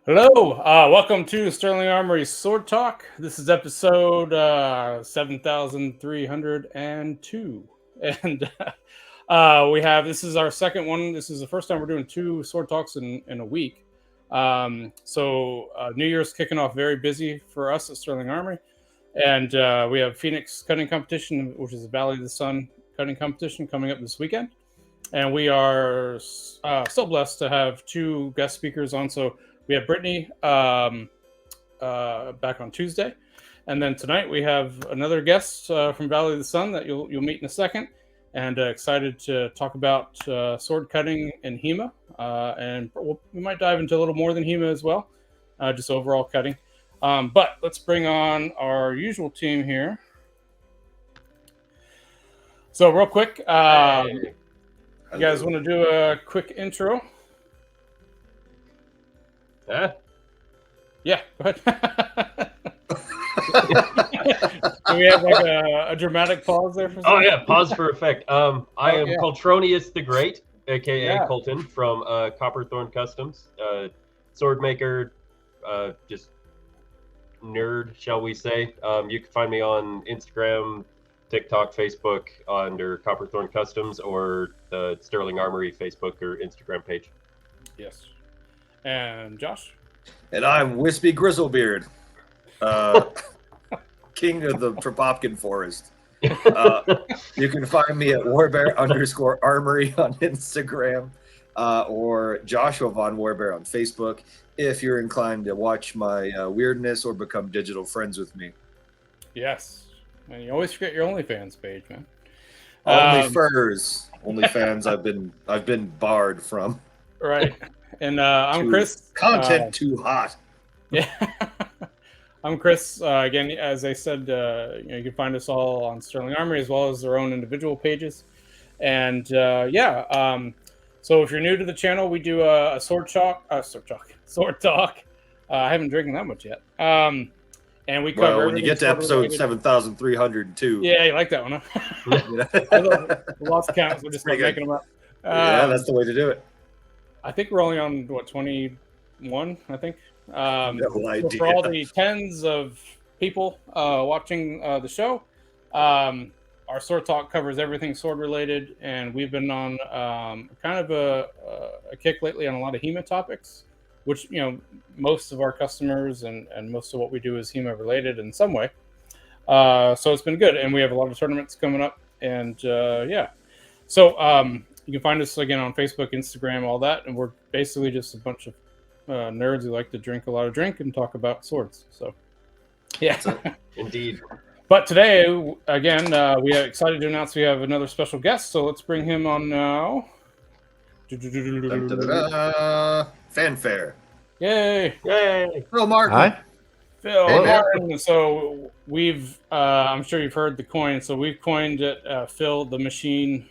Hello, welcome to Sterling Armory Sword Talk. This is episode 7,302, and this is our second one. This is the first time we're doing two sword talks in a week. So New Year's kicking off very busy for us at Sterling Armory, and we have Phoenix cutting competition, which is the Valley of the Sun cutting competition, coming up this weekend, and we are so blessed to have two guest speakers on. So we have Brittany back on Tuesday, and then tonight we have another guest from Valley of the Sun that you'll meet in a second. And excited to talk about sword cutting and HEMA, and we might dive into a little more than HEMA as well, just overall cutting. But let's bring on our usual team here. So real quick, you guys want to do a quick intro? Yeah, go ahead. Do we have like a dramatic pause there for Oh yeah, pause for effect. I am Coltronius the Great, aka Colton from Copperthorn Customs, sword maker, just nerd, shall we say. You can find me on Instagram, TikTok, Facebook under Copperthorn Customs, or the Sterling Armory Facebook or Instagram page. Yes. And Josh? And I'm Wispy Grizzlebeard, king of the Tropopkin Forest. You can find me at Warbear_Armory on Instagram, or Joshua Von Warbear on Facebook, if you're inclined to watch my weirdness or become digital friends with me. Yes. And you always forget your OnlyFans page, man. OnlyFans I've been barred from. Right. And I'm Chris. Content too hot. Yeah. I'm Chris. Again, as I said, you can find us all on Sterling Armory as well as their own individual pages. And so if you're new to the channel, we do a sword talk. I haven't drinking that much yet. And we cover. Well, when you get to episode 7,302. Yeah, you like that one, huh? Lots of counts. We're just making them up. Yeah, that's the way to do it. I think we're only on 21. I think. No idea. For all the tens of people watching the show, our sword talk covers everything sword related, and we've been on kind of a kick lately on a lot of HEMA topics, which most of our customers and most of what we do is HEMA related in some way. So it's been good, and we have a lot of tournaments coming up, and so you can find us again on Facebook, Instagram, all that, and we're basically just a bunch of nerds who like to drink a lot of drink and talk about swords. So, yeah, indeed. But today, again, we are excited to announce we have another special guest. So let's bring him on now. Fanfare! Yay! Yay! Phil Martin. Hi. Phil Martin. So we've, I'm sure you've heard the coin. So we've coined it Phil the Machine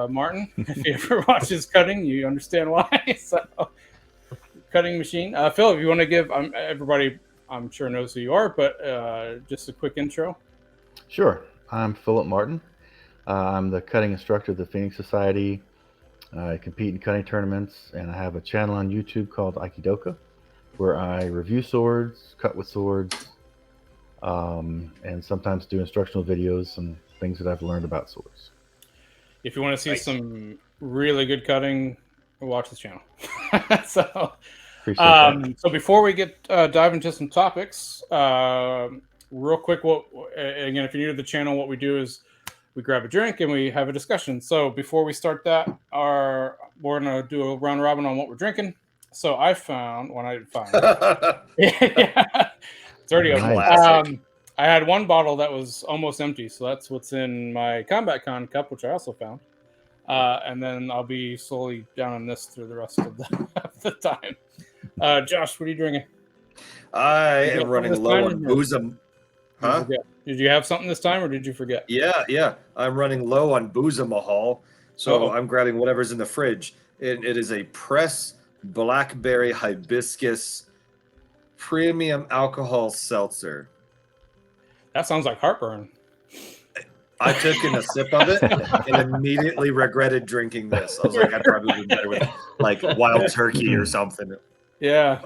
Martin. If you ever watch his cutting, you understand why. So. Cutting machine. Phil, if you want to give everybody, I'm sure knows who you are, but just a quick intro. Sure. I'm Phillip Martin. I'm the cutting instructor of the Phoenix Society. I compete in cutting tournaments, and I have a channel on YouTube called Aikidoka, where I review swords, cut with swords, and sometimes do instructional videos and things that I've learned about swords. If you want to see some really good cutting, watch this channel. So before we dive into some topics, real quick, again, if you're new to the channel, what we do is we grab a drink and we have a discussion. So before we start that, we're gonna do a round robin on what we're drinking. So I found it's already open. I had one bottle that was almost empty, so that's what's in my Combat Con cup, which I also found. And then I'll be slowly down on this through the rest of the time. Josh, what are you drinking? I am running low on booze. Huh? Did you have something this time, or did you forget? Yeah. I'm running low on Booza Mahal, so I'm grabbing whatever's in the fridge. It is a press blackberry hibiscus premium alcohol seltzer. That sounds like heartburn. I took in a sip of it and immediately regretted drinking this. I was like, I'd probably be better with like wild turkey or something. Yeah.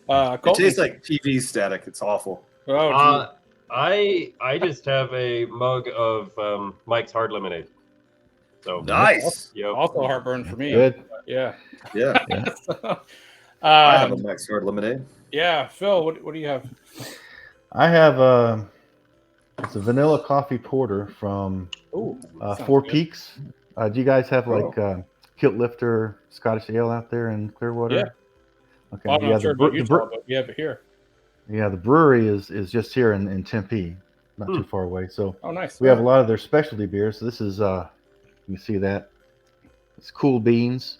It Colton? tastes like TV static. It's awful. Oh, I just have a mug of Mike's Hard Lemonade. So Nice. Yep. also heartburn for me. Good. Yeah. Yeah. So, I have a Mike's Hard Lemonade. yeah, Phil, what do you have? I have it's a vanilla coffee porter from Ooh, Four good. Peaks. Do you guys have like Kilt Lifter Scottish Ale out there in Clearwater? Yeah. Okay. I'm not sure about Utah, the but we have it here. Yeah, the brewery is just here in Tempe, not too far away. So Oh, nice. we have a lot of their specialty beers. So this is you can see that it's Cool Beans.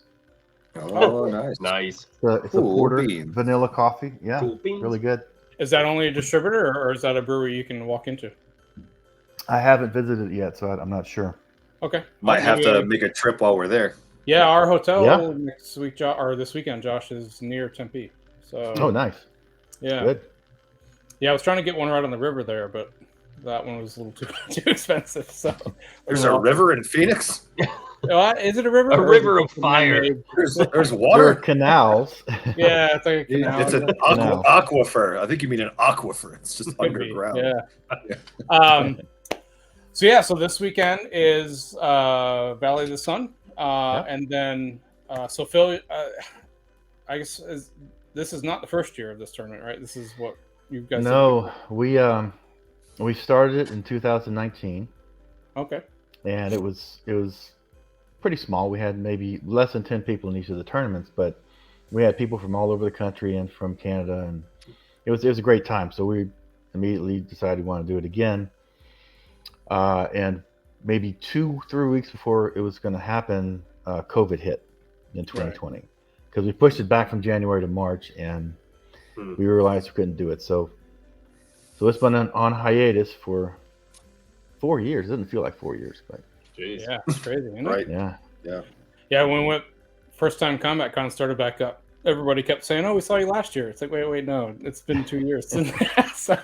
Oh, nice. Nice. It's Cool a porter, Beans. vanilla coffee. Yeah, Cool Beans. really good. Is that only a distributor, or is that a brewery you can walk into? I haven't visited it yet, so I'm not sure. Okay. Might have to make a trip while we're there. Yeah, our hotel Yeah. next week, or this weekend, Josh, is near Tempe. So. Oh, nice. Yeah. Good. Yeah, I was trying to get one right on the river there, but that one was a little too expensive. So There's a river in Phoenix. Is it a river? A or is river it of fire. There's There are water. canals. Yeah, it's like a canal. It's an Canal. aquifer. I think you mean an aquifer. It's just Could be, underground. Yeah. So this weekend is Valley of the Sun, and then so Phil, I guess this is not the first year of this tournament, right? This is what you guys. No, we started it in 2019. Okay. And it was pretty small. We had maybe less than 10 people in each of the tournaments, but we had people from all over the country and from Canada, and it was a great time. So we immediately decided we want to do it again. And maybe 2-3 weeks before it was going to happen, COVID hit in 2020 because we pushed it back from January to March, and we realized we couldn't do it. So it's been on hiatus for 4 years. It doesn't feel like 4 years, but Jeez. Yeah, it's crazy, isn't it? Right. Yeah. When we went first time Combat Con started back up, everybody kept saying, "Oh, we saw you last year." It's like, wait, no, it's been 2 years since that. So,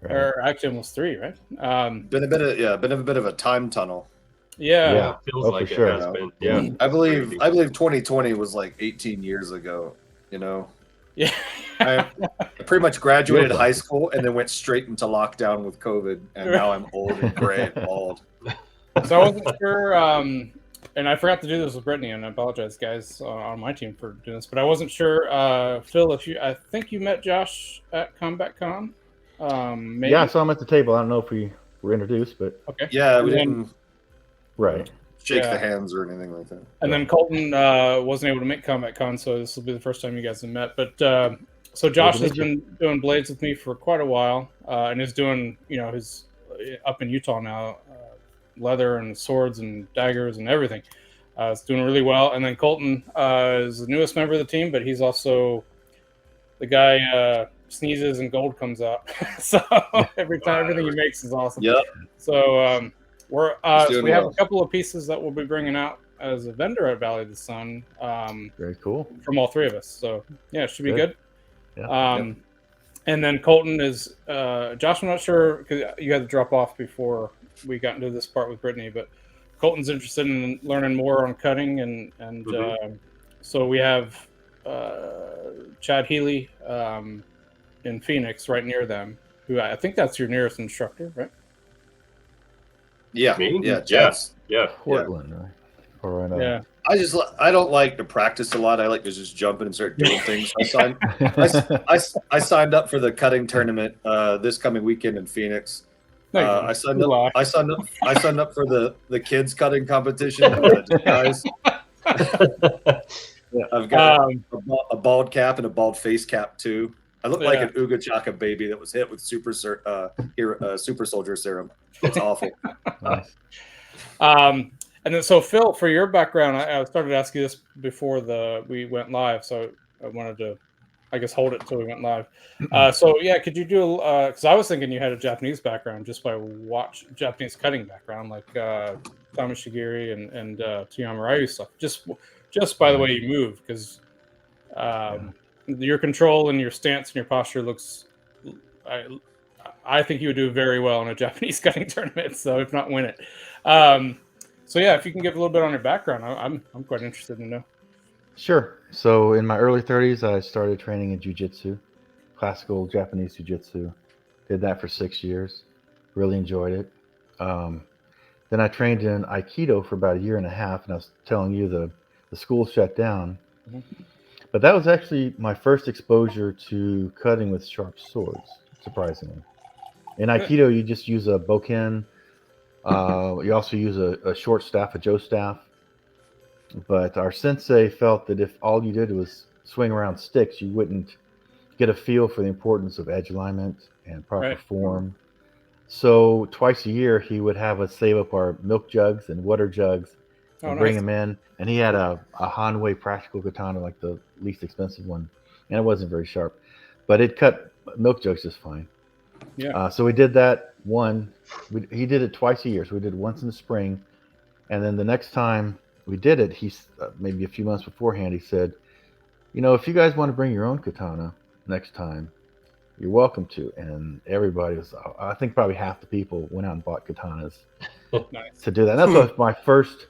or actually almost 3, right? Been a bit of a time tunnel. Yeah. It feels Oh, like for it sure. has been. Yeah. I believe 2020 was like 18 years ago. You know, Yeah. I pretty much graduated Feels high like it. school and then went straight into lockdown with COVID, and now I'm old and gray and bald. So I wasn't sure, and I forgot to do this with Brittany, and I apologize, guys, on my team for doing this, but I wasn't sure, Phil, I think you met Josh at Combat Con. Maybe? Yeah, I saw him at the table. I don't know if we were introduced, but Okay. Yeah, we And then- didn't right. shake Yeah. the hands or anything like that. And then Colton wasn't able to make Combat Con, so this will be the first time you guys have met. But so Josh has been doing blades with me for quite a while, and is doing, his up in Utah now, leather and swords and daggers and everything. It's doing really well. And then Colton is the newest member of the team, but he's also the guy sneezes and gold comes out. So everything he makes is awesome. Yep. So we have well. a couple of pieces that we'll be bringing out as a vendor at Valley of the Sun. Very cool. From all three of us. So yeah, it should be good. Yeah. And then Colton is Josh. I'm not sure because you had to drop off before we got into this part with Brittany, but Colton's interested in learning more on cutting, and so we have Chad Healy in Phoenix, right near them. Who I think that's your nearest instructor, right? Yeah, Me? yeah, Jets. Yeah. Portland, right? Or right Yeah. I don't like to practice a lot. I like to just jump in and start doing things. I signed up for the cutting tournament this coming weekend in Phoenix. I signed up for the kids cutting competition. Guys. I've got a bald cap and a bald face cap too. I look like an Uga Chaka baby that was hit with super soldier serum. It's awful. Nice. And then, so Phil, for your background, I started asking you this before we went live, so I wanted to, I guess, hold it until we went live. So yeah, could you do? Because I was thinking you had a Japanese background just by Japanese cutting background, like Tommy Shigiri and Toyama Ryu stuff. Just by the way you move, because your control and your stance and your posture looks. I think you would do very well in a Japanese cutting tournament. So if not, win it. So yeah, if you can give a little bit on your background, I'm quite interested to know. Sure. So in my early 30s, I started training in jiu-jitsu, classical Japanese jiu-jitsu. Did that for 6 years. Really enjoyed it. Um, then I trained in Aikido for about a year and a half, and I was telling you the school shut down. Mhm. But that was actually my first exposure to cutting with sharp swords, surprisingly. In Aikido, you just use a bokken. You also use a short staff, a jo staff. But our sensei felt that if all you did was swing around sticks, you wouldn't get a feel for the importance of edge alignment and proper Right. form. So twice a year, he would have us save up our milk jugs and water jugs Oh, and bring nice. them in. And he had a Hanwei practical katana, like the least expensive one, and it wasn't very sharp, but it cut milk jugs just fine. Yeah. So we did that one. He did it twice a year. So we did it once in the spring, and then the next time we did it, he's maybe a few months beforehand. He said, if you guys want to bring your own katana next time, you're welcome to. And everybody was, I think probably half the people went out and bought katanas Nice. to do that. And that's my first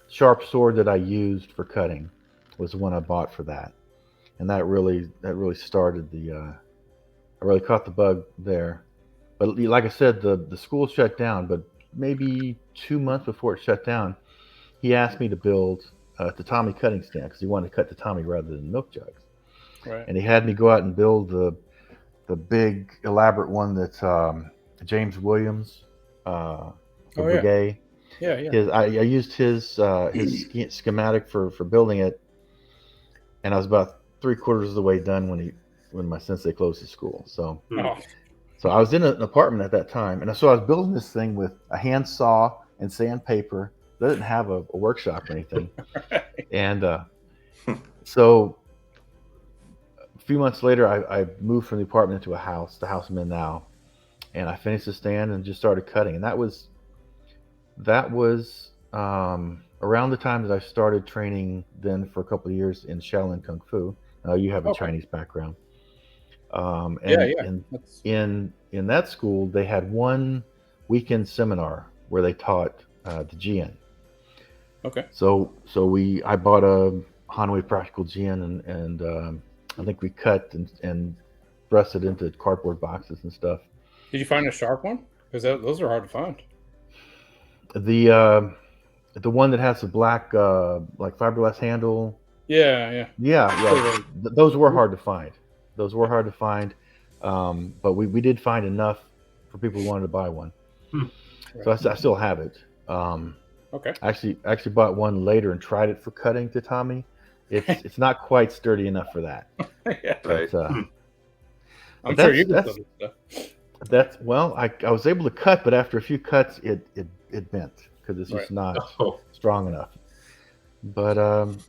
sharp sword that I used for cutting was the one I bought for that. And that really started I really caught the bug there. But like I said, the school shut down, but maybe 2 months before it shut down, he asked me to build a tatami cutting stand because he wanted to cut tatami rather than milk jugs. Right. And he had me go out and build the big elaborate one that James Williams, the Brigade. Yeah. I used his schematic for building it, and I was about 3/4 of the way done when my sensei closed his school. So Oh, so I was in an apartment at that time, and so I was building this thing with a hand saw and sandpaper. They didn't have a workshop or anything, and so a few months later, I moved from the apartment into the house I'm in now, and I finished the stand and just started cutting. And that was around the time that I started training then for a couple of years in Shaolin Kung Fu. You have a Okay. Chinese background. Yeah. In that school, they had one weekend seminar where they taught the Jian. Okay. So I bought a Hanwei practical Jian, and I think we cut and pressed it into cardboard boxes and stuff. Did you find a sharp one? Because those are hard to find. The one that has the black like fiberglass handle. Yeah. Those were hard to find. But we did find enough for people who wanted to buy one. So I still have it. Okay. I actually bought one later and tried it for cutting tatami. It's not quite sturdy enough for that. Yeah. Right. I'm sure you can still do stuff. I was able to cut, but after a few cuts, it bent because it's just not strong enough. But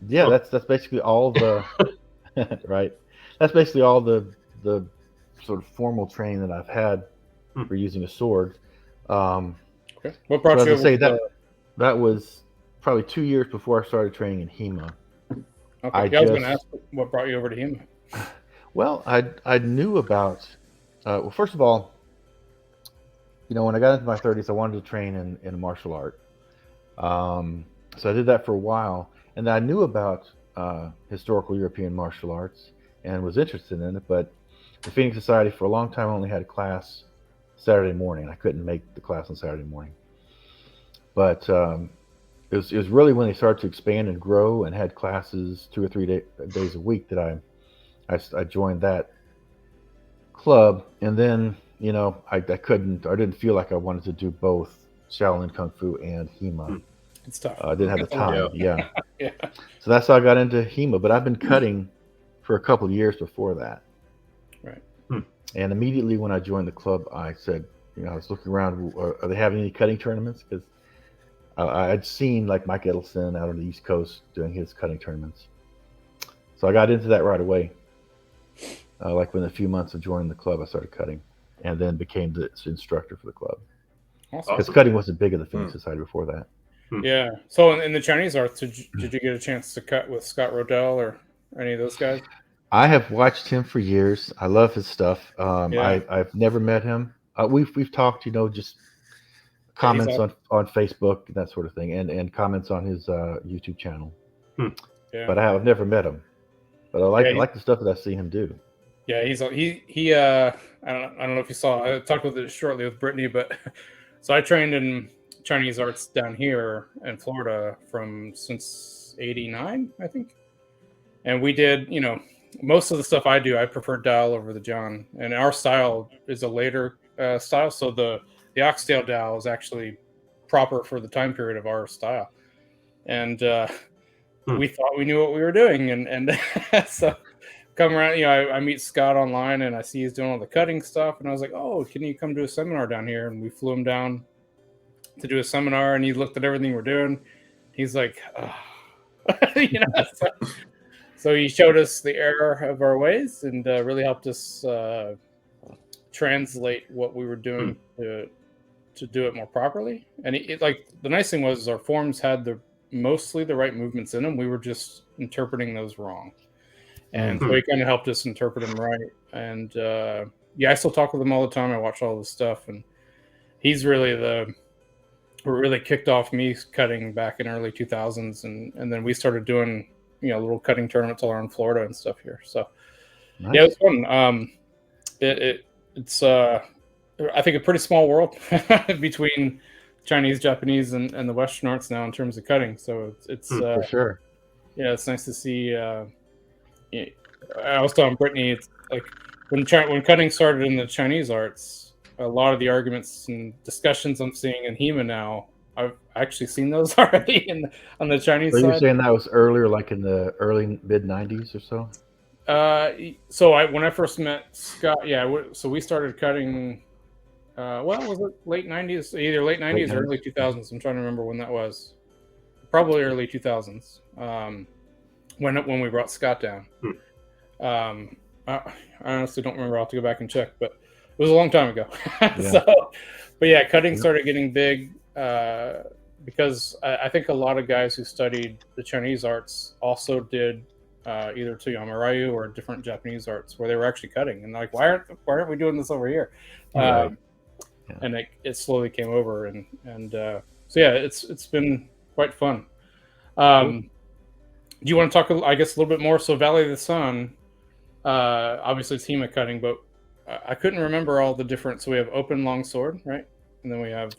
that's basically all the right. That's basically all the sort of formal training that I've had for using a sword. Okay. What brought you over? That was probably 2 years before I started training in HEMA. Okay. I was going to ask what brought you over to HEMA. Well, I knew about. Well, first of all, when I got into my 30s, I wanted to train in a martial art. So I did that for a while, and I knew about historical European martial arts and was interested in it. But the Phoenix Society for a long time only had a class Saturday morning. I couldn't make the class on Saturday morning. But it was really when they started to expand and grow and had classes 2 or 3 days a week that I joined that club. And then I didn't feel like I wanted to do both Shaolin Kung Fu and HEMA. It's tough. I didn't have the time. Yeah. Yeah. So that's how I got into HEMA. But I've been cutting for a couple of years before that. Right. And immediately when I joined the club, I said, I was looking around, are they having any cutting tournaments? Because I'd seen like Mike Edelson out on the East Coast doing his cutting tournaments. So I got into that right away. Like within a few months of joining the club, I started cutting and then became the instructor for the club. Awesome. Because cutting wasn't big in the Phoenix Society before that. Yeah. So in the Chinese arts, did you get a chance to cut with Scott Rodell or any of those guys? I have watched him for years. I love his stuff. I've never met him. We've talked, just comments on Facebook, that sort of thing, and comments on his YouTube channel. Yeah. But I've never met him. But I like the stuff that I see him do. Yeah, he. I don't know if you saw. I talked with it shortly with Brittany, but so I trained in Chinese arts down here in Florida since '89, I think, and we did. Most of the stuff I do, I prefer dowel over the John, and our style is a later style. So the oxtail dowel is actually proper for the time period of our style, and we thought we knew what we were doing, and so. Come around, I meet Scott online and I see he's doing all the cutting stuff, and I was like, "Oh, can you come do a seminar down here?" And we flew him down to do a seminar, and he looked at everything we're doing. He's like, so he showed us the error of our ways and really helped us translate what we were doing to do it more properly. And like the nice thing was our forms had mostly the right movements in them. We were just interpreting those wrong. And so he kind of helped us interpret them right. And I still talk with him all the time. I watch all this stuff, and he's really really kicked off me cutting back in early 2000s, and then we started doing little cutting tournaments all around Florida and stuff here. So nice. Yeah, it was fun. It's I think a pretty small world between Chinese, Japanese, and the Western arts now in terms of cutting. So it's for sure. Yeah, it's nice to see. I was telling Brittany, it's like when cutting started in the Chinese arts, a lot of the arguments and discussions I'm seeing in HEMA now, I've actually seen those already on the Chinese side. So you're saying that was earlier, like in the early mid-90s or so? When I first met Scott, so we started cutting. Was it late 90s? Either late 90s or early 2000s. I'm trying to remember when that was. Probably early 2000s. When we brought Scott down. I honestly don't remember. I'll have to go back and check, but it was a long time ago. Cutting started getting big because I think a lot of guys who studied the Chinese arts also did either Toyama Ryu or different Japanese arts where they were actually cutting, and like, why aren't we doing this over here? Right. And it slowly came over, and it's been quite fun. Do you want to talk, I guess, a little bit more? So Valley of the Sun, obviously it's HEMA cutting, but I couldn't remember all the different. So we have open longsword, right? And then we have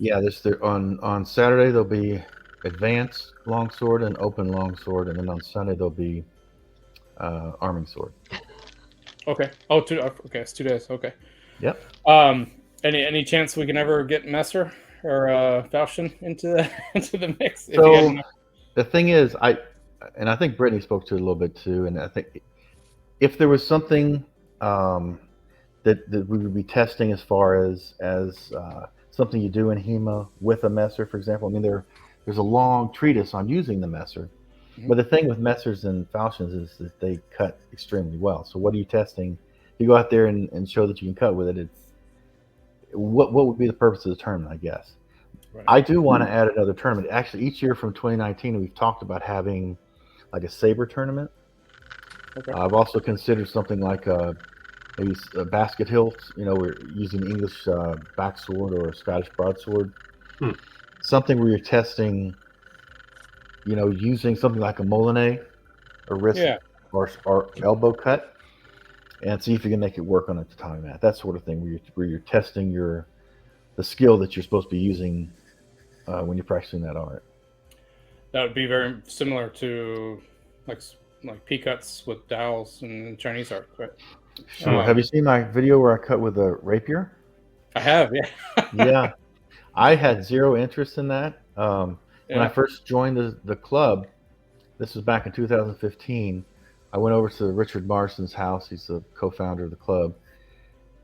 on Saturday there'll be advanced longsword and open longsword, and then on Sunday there'll be arming sword. Okay. Okay. It's 2 days. Okay. Yep. Any chance we can ever get Messer or Falchion into the mix? So the thing is, I think Brittany spoke to it a little bit too, and I think if there was something that we would be testing as far as something you do in HEMA with a messer, for example. I mean, there's a long treatise on using the messer, but the thing with messers and falchions is that they cut extremely well. So what are you testing? You go out there and show that you can cut with it. It's what would be the purpose of the tournament, I guess. Right. I do want to add another tournament. Actually, each year from 2019, we've talked about having like a saber tournament. Okay. I've also considered something like maybe a basket hilt. We're using English backsword or a Scottish broadsword. Something where you're testing, using something like a molinet, a wrist or elbow cut, and see if you can make it work on a tatami mat. That sort of thing, where you're testing the skill that you're supposed to be using when you're practicing that art. That would be very similar to like P-cuts with dowels in Chinese art, right? Sure. Have you seen my video where I cut with a rapier? I have, yeah. Yeah. I had zero interest in that. When I first joined the club, this was back in 2015, I went over to Richard Marston's house. He's the co-founder of the club.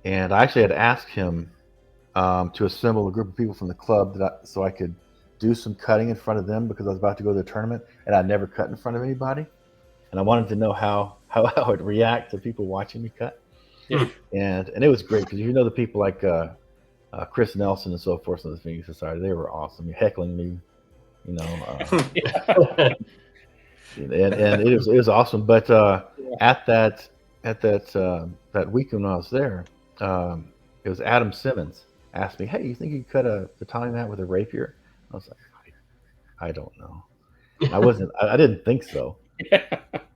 And I actually had asked him to assemble a group of people from the club so I could do some cutting in front of them, because I was about to go to the tournament and I'd never cut in front of anybody. And I wanted to know how I would react to people watching me cut. Yeah. And it was great, because the people like Chris Nelson and so forth in the Phoenix Society, they were awesome. You're heckling me, and it was awesome. But at that weekend when I was there, it was Adam Simmons asked me, "Hey, you think you could cut a tatami mat with a rapier?" I was like, I don't know. I didn't think so.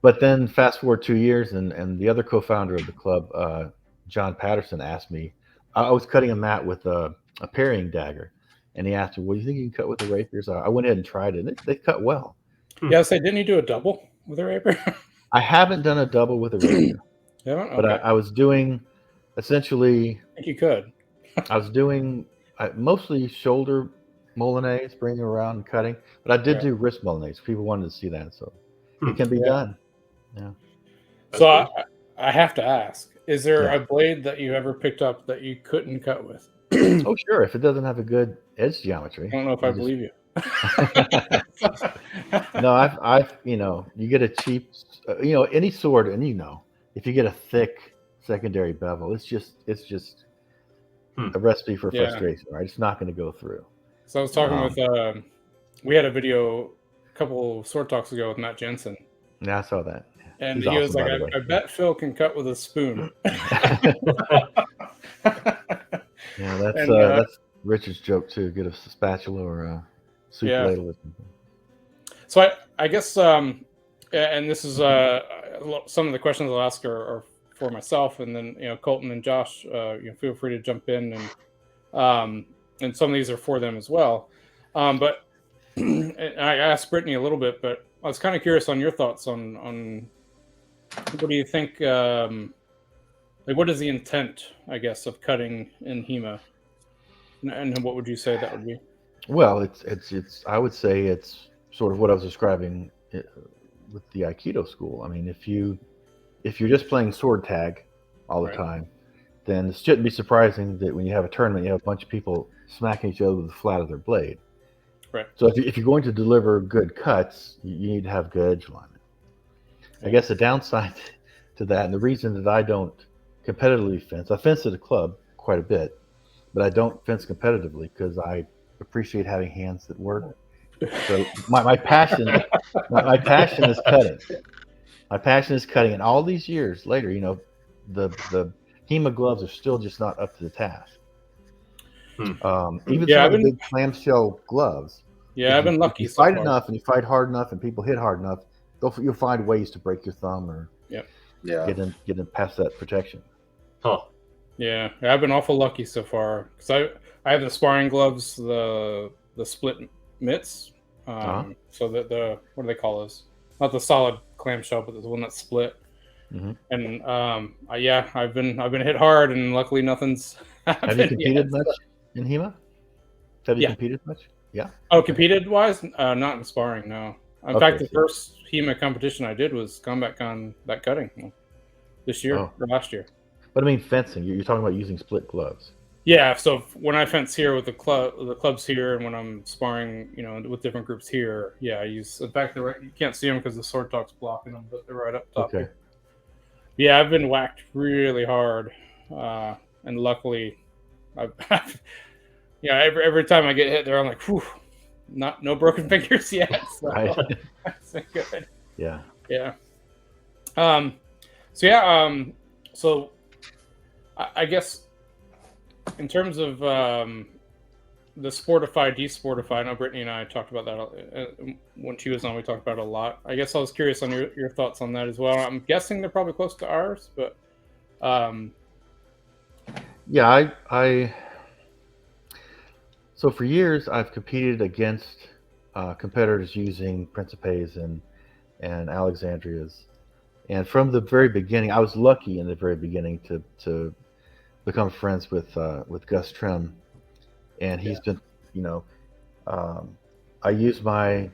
But then fast forward 2 years, and the other co-founder of the club, John Patterson, asked me. I was cutting a mat with a parrying dagger, and he asked me, "Well, do you think you can cut with the rapiers?" I went ahead and tried it. And they cut well. Yeah, say, didn't you do a double with a rapier? I haven't done a double with a rapier, but Okay. I was doing essentially. I think you could. I was doing mostly shoulder Molyneux, bringing around and cutting, but I did do wrist Molyneux. People wanted to see that, so it can be done. Yeah. So I have to ask: is there a blade that you ever picked up that you couldn't cut with? Oh, sure. If it doesn't have a good edge geometry. I don't know if I believe you. No, I've you get a cheap, any sword, and if you get a thick secondary bevel, it's just a recipe for frustration, right? It's not going to go through. So I was talking with we had a video a couple sword talks ago with Matt Jensen. Yeah, I saw that. And he was like, I bet Phil can cut with a spoon. Yeah, that's Richard's joke too. Get a spatula or a soup ladle or something. So I guess, and this is some of the questions I'll ask are for myself, and then Colton and Josh, feel free to jump in, and some of these are for them as well. But I asked Brittany a little bit, but I was kind of curious on your thoughts on what do you think? What is the intent, I guess, of cutting in HEMA, and what would you say that would be? Well, it's I would say it's sort of what I was describing with the Aikido school. I mean, if you're just playing sword tag all the time, then it shouldn't be surprising that when you have a tournament, you have a bunch of people smacking each other with the flat of their blade. Right. So if you're going to deliver good cuts, you need to have good edge alignment. I guess the downside to that, and the reason that I don't competitively fence, I fence at a club quite a bit, but I don't fence competitively because I appreciate having hands that work. So my passion is cutting. My passion is cutting, and all these years later, the HEMA gloves are still just not up to the task. Even some of the big clamshell gloves. Yeah, I've been lucky. You fight enough, and you fight hard enough, and people hit hard enough, you'll find ways to break your thumb or get in past that protection. Huh. Yeah, I've been awful lucky so far because I have the sparring gloves, the split mitts. So the what do they call those? Not the solid clamshell, but the one that's split. Mm-hmm. And I've been hit hard, and luckily nothing's happened. Have you competed much in HEMA? Have you competed much? Yeah. Oh, competed wise, not in sparring. No. In fact, the first HEMA competition I did was Combat Con that cutting this year or last year. But I mean fencing. You're talking about using split gloves. Yeah. So when I fence here with the clubs here, and when I'm sparring, with different groups here, I use. In fact, you can't see them because the sword talk's blocking them, but they're right up top. Okay. Here. Yeah, I've been whacked really hard, and luckily, every time I get hit there, I'm like, whew, no broken fingers yet. So right. That's good. Yeah. Yeah. So I guess in terms of the sportify, desportify, I know Brittany and I talked about that when she was on. We talked about it a lot. I guess I was curious on your thoughts on that as well. I'm guessing they're probably close to ours, but So for years, I've competed against competitors using Principes and Alexandrias, and from the very beginning, I was lucky in the very beginning to become friends with Gus Trim, and he's been, I use my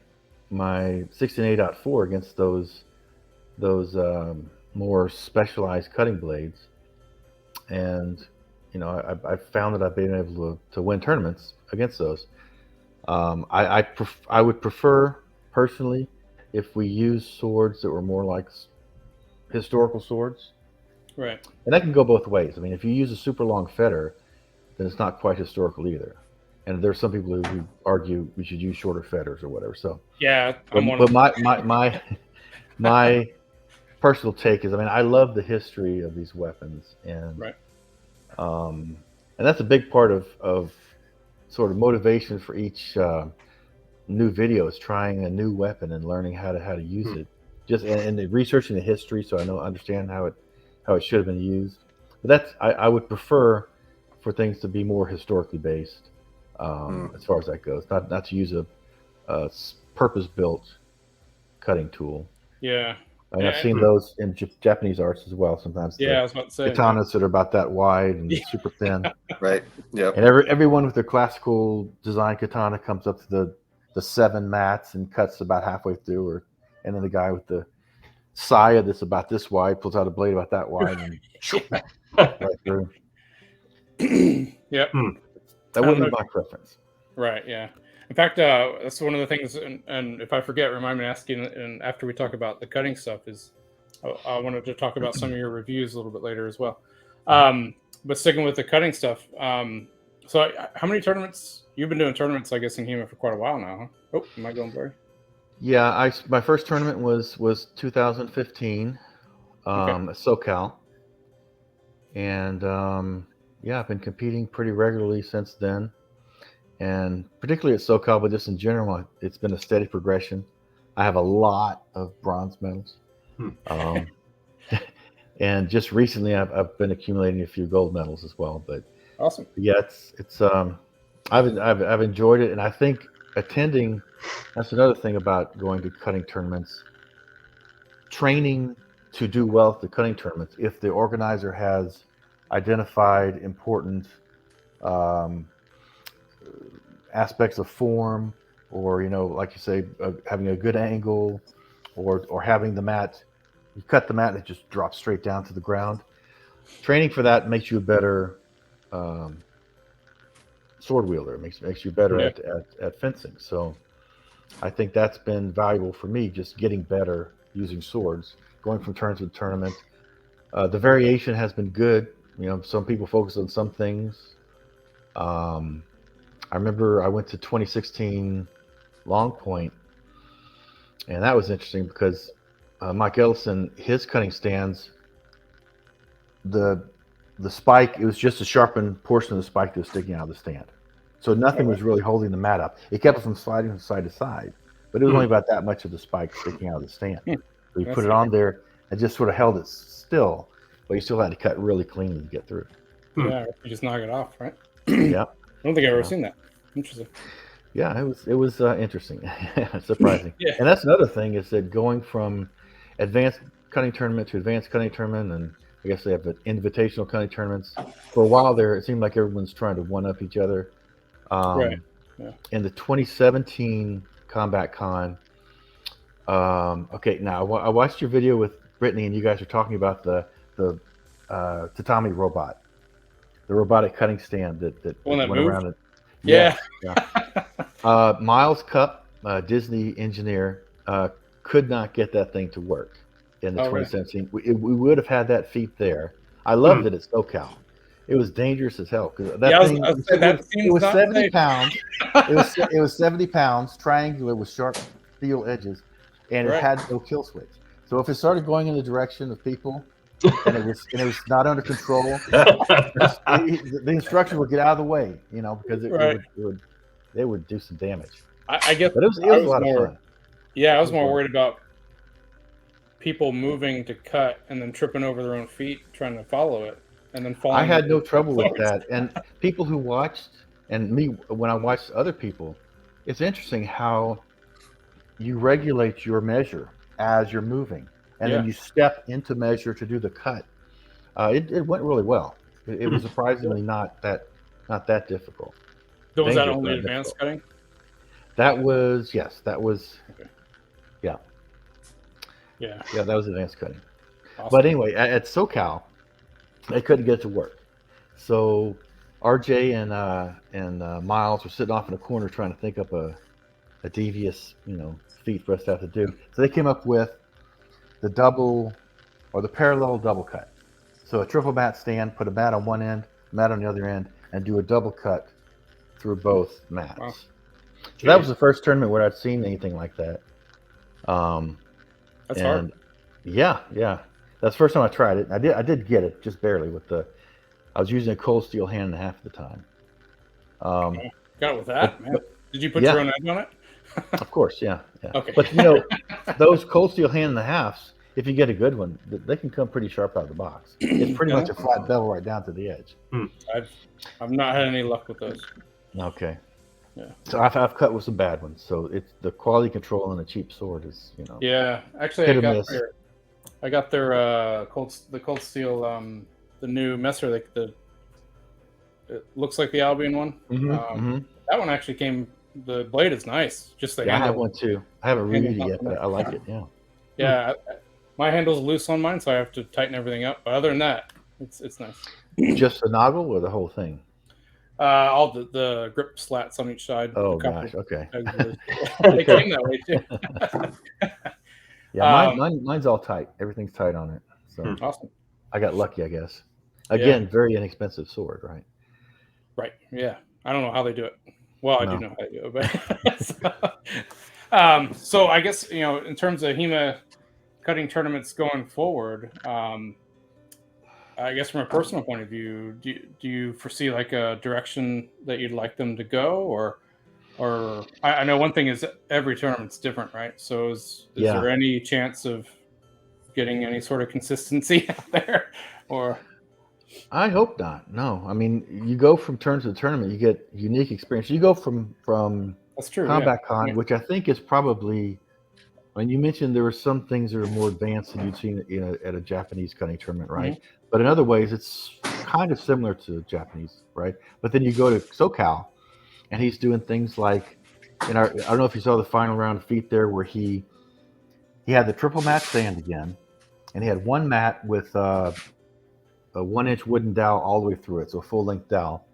16A.4 against those more specialized cutting blades, and I've found that I've been able to win tournaments against those. I would prefer personally if we use swords that were more like historical swords. Right. And that can go both ways. I mean, if you use a super long fetter, then it's not quite historical either. And there's some people who argue we should use shorter fetters or whatever. So my personal take is, I love the history of these weapons, and and that's a big part of sort of motivation for each new video is trying a new weapon and learning how to use it. just and the researching the history, so I understand how it should have been used. But I would prefer for things to be more historically based, as far as that goes. Not to use a purpose-built cutting tool. Yeah. And I've seen those in Japanese arts as well. Sometimes I was about to say katanas that are about that wide and super thin. Right. Yep. And everyone with their classical design katana comes up to the 7 mats and cuts about halfway through, and then the guy with the saya that's about this wide pulls out a blade about that wide and right through. Yep. That wouldn't be my preference. Right. Yeah. In fact, that's one of the things, and if I forget, remind me to ask you. And after we talk about the cutting stuff, is I wanted to talk about some of your reviews a little bit later as well. But sticking with the cutting stuff, so how many tournaments? You've been doing tournaments, I guess, in HEMA for quite a while now, huh? Oh, am I going blurry? Yeah, my first tournament was 2015, at SoCal, and I've been competing pretty regularly since then. And particularly at SoCal, but just in general, it's been a steady progression. I have a lot of bronze medals. And just recently I've been accumulating a few gold medals as well. But awesome. Yeah, it's I've enjoyed it, and I think attending, that's another thing about going to cutting tournaments. Training to do well at the cutting tournaments, if the organizer has identified important aspects of form, or like you say, having a good angle, or having the mat, you cut the mat and it just drops straight down to the ground. Training for that makes you a better sword wielder. Makes you better at fencing. So I think that's been valuable for me, just getting better using swords, going from tournament to tournament. The variation has been good. Some people focus on some things. I remember I went to 2016 Long Point, and that was interesting because Mike Ellison, his cutting stands, the spike, it was just a sharpened portion of the spike that was sticking out of the stand. So nothing was really holding the mat up. It kept it from sliding from side to side, but it was only about that much of the spike sticking out of the stand. So you put it on there and just sort of held it still, but you still had to cut really cleanly to get through. Yeah, you just knock it off, right? Yeah. I don't think I've ever seen that. Interesting. Yeah, it was interesting, surprising. And that's another thing, is that going from advanced cutting tournament to advanced cutting tournament, and I guess they have the invitational cutting tournaments. For a while there, it seemed like everyone's trying to one up each other. Right. Yeah. In the 2017 Combat Con, now I watched your video with Brittany, and you guys are talking about the tatami robot, the robotic cutting stand that went around it. Yeah. Miles Cup, Disney engineer, could not get that thing to work in the 2017. Right. We would have had that feat there. I loved it at SoCal. It was dangerous as hell, because it was 70 pounds. It was 70 pounds, triangular with sharp steel edges, and it had no kill switch. So if it started going in the direction of people, and it was not under control, the instructor would get out of the way, because they would do some damage. I guess, but it was a lot of fun. Yeah, I was more worried about people moving to cut and then tripping over their own feet trying to follow it, and then falling. I had no trouble with that, and people who watched, and me when I watched other people, it's interesting how you regulate your measure as you're moving. And then you step into measure to do the cut. It went really well. It was surprisingly not that difficult. So was that only advanced cutting? That was That was Yeah, that was advanced cutting. Awesome. But anyway, at SoCal, they couldn't get it to work. So RJ and Miles were sitting off in a corner trying to think up a devious feat for us to have to do. So they came up with the double or the parallel double cut. So a triple mat stand, put a mat on one end, mat on the other end, and do a double cut through both mats. Wow. So that was the first tournament where I'd seen anything like that. That's hard. Yeah. That's the first time I tried it. I did get it, just barely I was using a cold steel hand and a half at the time. Got it with that, man. Did you put your own edge on it? Of course, yeah. Okay. But those cold steel hand and a halves, if you get a good one, they can come pretty sharp out of the box. It's pretty much a flat bevel right down to the edge. I've not had any luck with those. Okay. Yeah. So I've cut with some bad ones. So it's the quality control on a cheap sword is, Yeah, actually, I got their cold steel, the new Messer, it looks like the Albion one. That one actually came. The blade is nice. Just the handle. I have one too. I haven't reviewed it yet, but I like it. Yeah. Yeah, my handle's loose on mine, so I have to tighten everything up. But other than that, it's nice. Just the nozzle or the whole thing? All the grip slats on each side. Oh gosh, okay. They came that way too. Yeah, mine's all tight. Everything's tight on it. So awesome. I got lucky, I guess. Again, very inexpensive sword, right? Right. Yeah. I don't know how they do it. Well, I do know how they do it, but so I guess in terms of HEMA cutting tournaments going forward, I guess from a personal point of view, do you foresee like a direction that you'd like them to go, or I know one thing is that every tournament's different, right? So is there any chance of getting any sort of consistency out there, or? I hope not. No, I mean, you go from turn to the tournament, you get unique experience. You go from That's true, Combat Con, which I think is probably. When you mentioned there were some things that are more advanced than you'd seen at a Japanese cutting tournament, right? Mm-hmm. But in other ways, it's kind of similar to Japanese, right? But then you go to SoCal, and he's doing things like, I don't know if you saw the final round of feet there, where he had the triple mat stand again, and he had one mat with a 1-inch wooden dowel all the way through it, so a full-length dowel.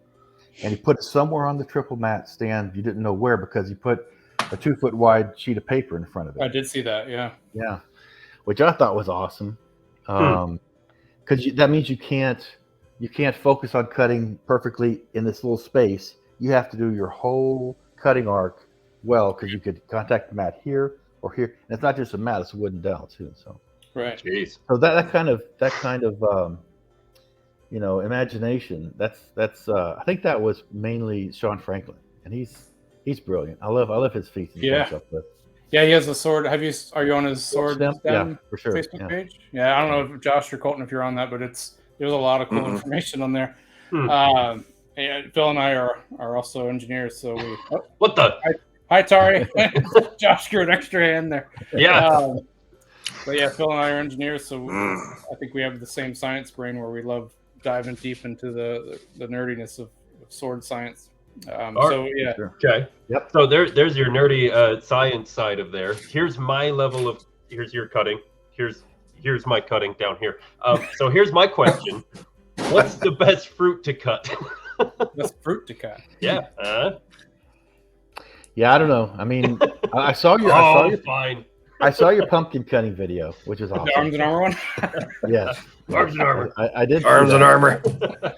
And he put it somewhere on the triple mat stand. You didn't know where because he put a 2-foot wide sheet of paper in front of it. I did see that, yeah. Yeah, which I thought was awesome. Because that means you can't focus on cutting perfectly in this little space. You have to do your whole cutting arc well, because you could contact the mat here or here. And it's not just a mat; it's a wooden dowel too. So right. Jeez. So that kind of imagination. That's I think that was mainly Sean Franklin, and he's brilliant. I love his feats. Yeah. Yeah, he has a sword. Are you on his sword STEM? Yeah, for sure. Facebook page? Yeah, I don't know if Josh or Colton, if you're on that, but there's a lot of cool information on there. And Phil and I are also engineers, so we. What the? Hi, Tari. Josh grew an extra hand there. Yeah. But yeah, Phil and I are engineers, so I think we have the same science brain where we love diving deep into the nerdiness of sword science. So yeah. Okay. Yep. So there's your nerdy science side of there. Here's my level of. Here's your cutting. Here's my cutting down here. So here's my question: what's the best fruit to cut? Best fruit to cut. Yeah. Yeah, I don't know. I mean, I saw your. Fine. I saw your pumpkin cutting video, which is awesome. The Arms and Armor one? Yes. Arms and Armor. I did. Arms and Armor.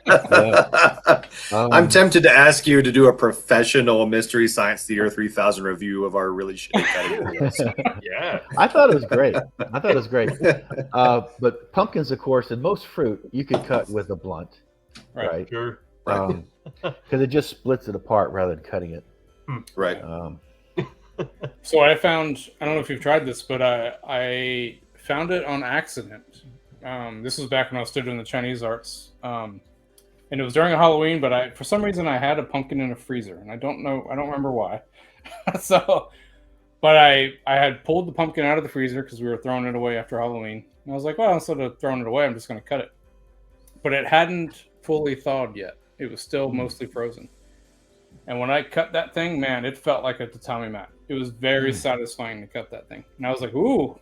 Yeah. I'm tempted to ask you to do a professional Mystery Science Theater 3000 review of our really shitty cutting videos. Yeah. I thought it was great. But pumpkins, of course, and most fruit, you could cut with a blunt. Right? Sure. Because it just splits it apart rather than cutting it. Right. So I don't know if you've tried this, but I found it on accident. This was back when I was still doing the Chinese arts. And it was during a Halloween, but for some reason I had a pumpkin in a freezer, and I don't remember why. But I had pulled the pumpkin out of the freezer because we were throwing it away after Halloween. And I was like, well, instead of throwing it away, I'm just going to cut it. But it hadn't fully thawed yet. It was still mostly frozen. And when I cut that thing, man, it felt like a tatami mat. It was very satisfying to cut that thing. And I was like, ooh.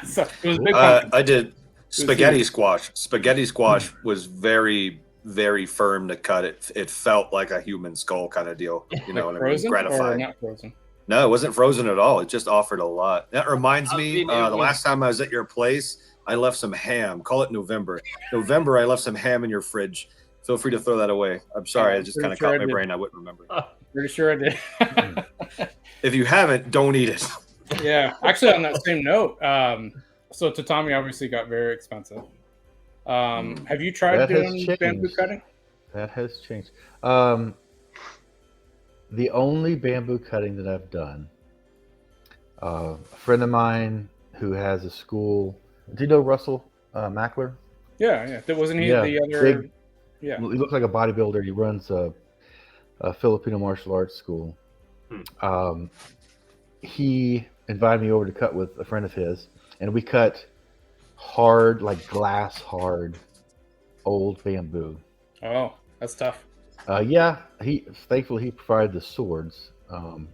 So it was a big pumpkin. I did spaghetti squash. Spaghetti squash was very, very firm to cut. It felt like a human skull kind of deal. You know what I mean? Gratifying. Or not frozen? No, it wasn't frozen at all. It just offered a lot. That reminds me, the last time I was at your place, I left some ham. Call it November. November, I left some ham in your fridge. Feel free to throw that away. I'm sorry. I just kind of caught my brain. I wouldn't remember. Pretty sure I did. If you haven't, don't eat it. Yeah. Actually, on that same note, so tatami obviously got very expensive. Have you tried doing bamboo cutting? That has changed. The only bamboo cutting that I've done A friend of mine who has a school. Do you know Russell Mackler? Yeah. Wasn't he Yeah, the other? big. Yeah. He looks like a bodybuilder. He runs a Filipino martial arts school. He invited me over to cut with a friend of his, and we cut hard, like glass hard, old bamboo. Oh, that's tough. Yeah, thankfully he provided the swords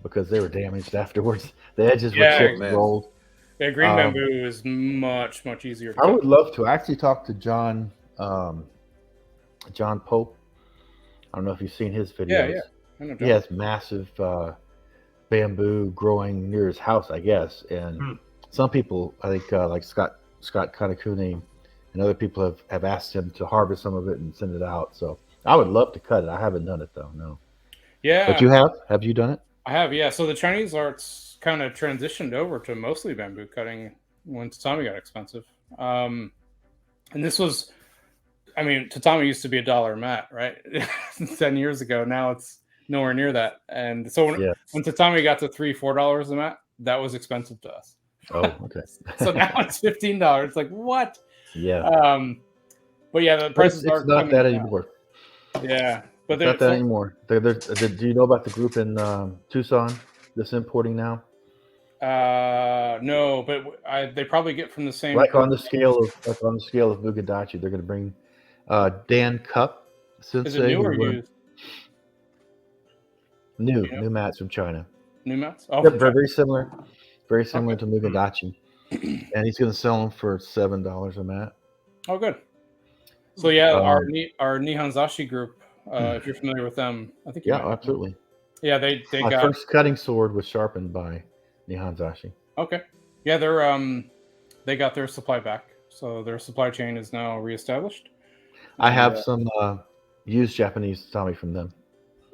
because they were damaged afterwards. The edges were chipped and rolled. Yeah, green bamboo is much easier to cut. I would love to. I actually talked to John Pope. I don't know if you've seen his videos. Yeah. I know John. He has massive bamboo growing near his house, I guess. And some people, I think, like Scott Kanakuni and other people have asked him to harvest some of it and send it out. So I would love to cut it. I haven't done it though. No. Yeah. But you have? Have you done it? I have. Yeah. So the Chinese arts kind of transitioned over to mostly bamboo cutting when tatami got expensive. And this was, I mean, tatami used to be $1 a mat, right? 10 years ago. Now it's nowhere near that. And so when tatami got to $3-4 a mat, that was expensive to us. Oh, okay. So now it's $15. It's like, what? Yeah. But yeah, the prices are not that anymore. Yeah. But not that anymore. Do you know about the group in Tucson that's importing now? No, but they probably get from the same. Like on the scale of Mugadachi, they're going to bring Dan Cup. Is it new or used? New mats from China. New mats? Oh, yep, very similar to Mugadachi, and he's going to sell them for $7 a mat. Oh, good. So yeah, our Nihonzashi group. If you're familiar with them, I think. Absolutely. Yeah, they My got first cutting sword was sharpened by Nihonzashi. Okay. Yeah, they got their supply back, so their supply chain is now reestablished. I have some used Japanese tatami from them.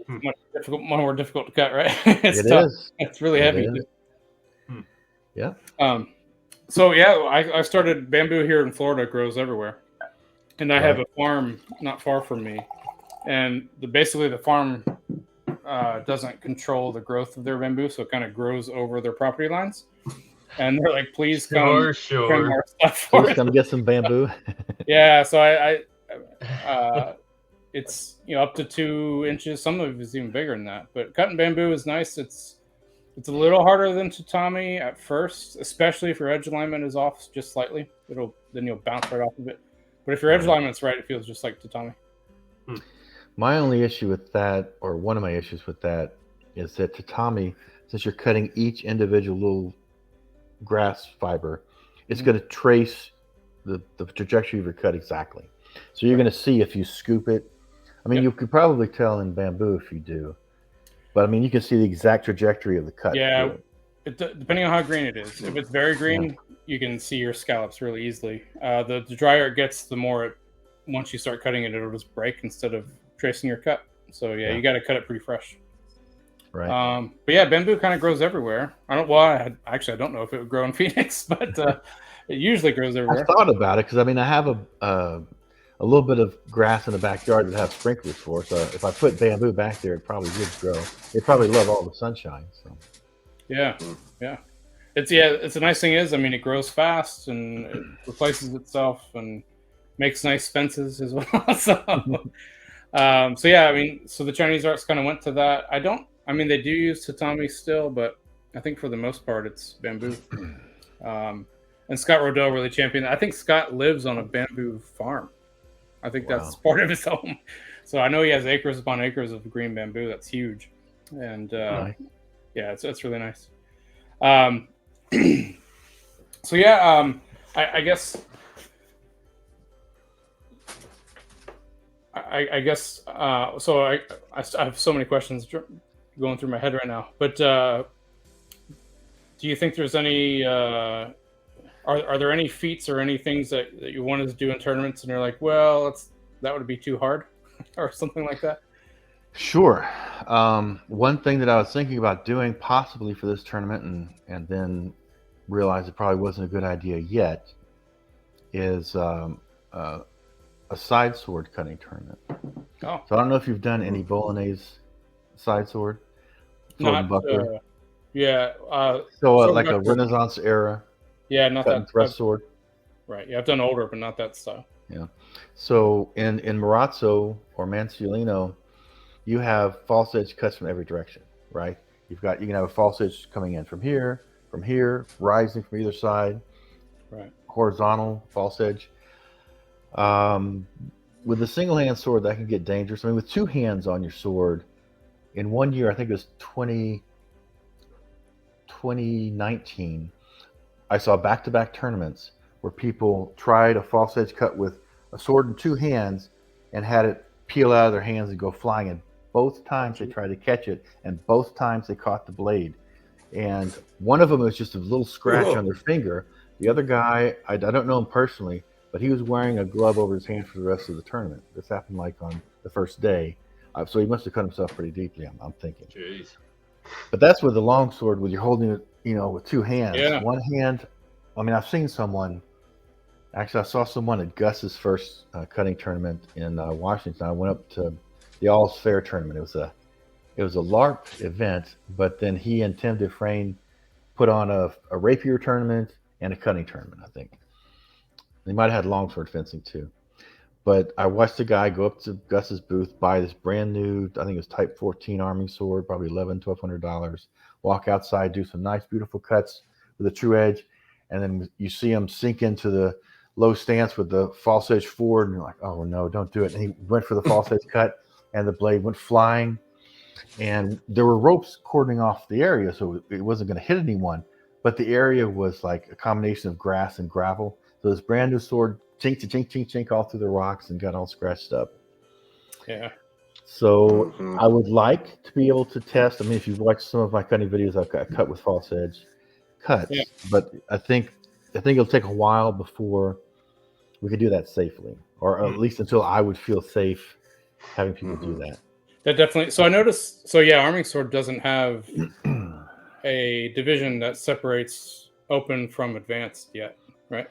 Much more difficult to cut, right? It is. It's really heavy. Yeah. So yeah, I started bamboo here in Florida. It grows everywhere, and I have a farm not far from me, and basically the farm doesn't control the growth of their bamboo, so it kind of grows over their property lines. And they're like, "Please come, sure. More stuff Please come get some bamboo." Yeah, so I it's up to 2 inches. Some of it is even bigger than that. But cutting bamboo is nice. It's a little harder than tatami at first, especially if your edge alignment is off just slightly. Then you'll bounce right off of it. But if your edge alignment's right, it feels just like tatami. My only issue with that, or one of my issues with that, is that tatami, since you're cutting each individual little grass fiber, it's going to trace the trajectory of your cut exactly. So you're going to see if you scoop it. I mean, you could probably tell in bamboo if you do, but I mean, you can see the exact trajectory of the cut. Yeah, depending on how green it is. If it's very green, you can see your scallops really easily. The drier it gets, the more once you start cutting it, it'll just break instead of tracing your cut. So you got to cut it pretty fresh. Right. But yeah, bamboo kind of grows everywhere. I don't know if it would grow in Phoenix, but it usually grows everywhere. I thought about it because I mean, I have a little bit of grass in the backyard that I have sprinklers for. So if I put bamboo back there, it probably would grow. It probably love all the sunshine. So. Yeah. It's a nice thing is, I mean, it grows fast and it replaces itself and makes nice fences as well. So I mean, so the Chinese arts kind of went to that. They do use tatami still, but I think for the most part it's bamboo. And Scott Rodell really championed that. I think Scott lives on a bamboo farm. I think that's part of his home. So I know he has acres upon acres of green bamboo. That's huge. And it's really nice. I guess so I have so many questions going through my head right now, but do you think there's any are there any feats or any things that you wanted to do in tournaments and you're like, well, that would be too hard or something like that? Sure. One thing that I was thinking about doing possibly for this tournament and then realized it probably wasn't a good idea yet is a side sword cutting tournament. So I don't know if you've done any Bolognese side sword. Not, Yeah. So so like a Renaissance era. Yeah, not cut that and thrust sword. Right. Yeah, I've done older, but not that style. Yeah. So in Marazzo or Manciolino, you have false edge cuts from every direction, right? You can have a false edge coming in from here, rising from either side, right? Horizontal false edge. With a single hand sword, that can get dangerous. I mean, with two hands on your sword, in 1 year, I think it was 2019, I saw back-to-back tournaments where people tried a false edge cut with a sword in two hands and had it peel out of their hands and go flying. And both times they tried to catch it, and both times they caught the blade. And one of them was just a little scratch on their finger. The other guy, I don't know him personally, but he was wearing a glove over his hand for the rest of the tournament. This happened like on the first day. So he must have cut himself pretty deeply, I'm thinking. Jeez. But that's with the long sword, when you're holding it, with two hands. Yeah. One hand, I mean, I've seen someone, actually I saw someone at Gus's first cutting tournament in Washington. I went up to the All's Fair tournament. It was a LARP event, but then he and Tim Dufresne put on a rapier tournament and a cutting tournament, I think. They might have had longsword fencing too. But I watched a guy go up to Gus's booth, buy this brand new, I think it was Type 14 arming sword, probably $1,100, walk outside, do some nice, beautiful cuts with a true edge, and then you see him sink into the low stance with the false edge forward, and you're like, oh no, don't do it. And he went for the false edge cut, and the blade went flying. And there were ropes cordoning off the area, so it wasn't going to hit anyone. But the area was like a combination of grass and gravel. So this brand new sword, chink, chink, chink, chink, all through the rocks and got all scratched up. Yeah. So I would like to be able to test. I mean, if you've watched some of my cutting videos, I've cut with false edge cuts. Yeah. But I think it'll take a while before we could do that safely, or at least until I would feel safe having people do that. That definitely. So I noticed. So yeah, arming sword doesn't have a division that separates open from advanced yet, right?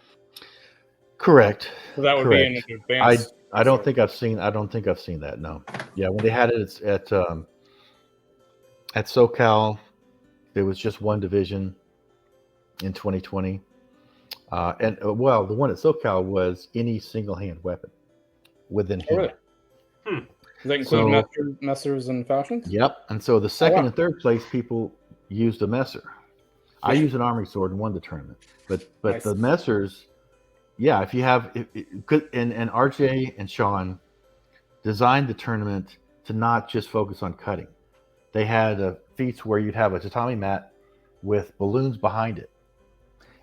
Correct. So that would be an advanced. I don't think I've seen that. No. Yeah, when they had it at SoCal, there was just one division in 2020, and the one at SoCal was any single hand weapon within HEMA. Really? Does that include messers and falchions? Yep. And so the second and third place people used a messer. I used an armory sword and won the tournament. But nice. The messers, yeah, if you have and RJ and Sean designed the tournament to not just focus on cutting. They had feats where you'd have a tatami mat with balloons behind it.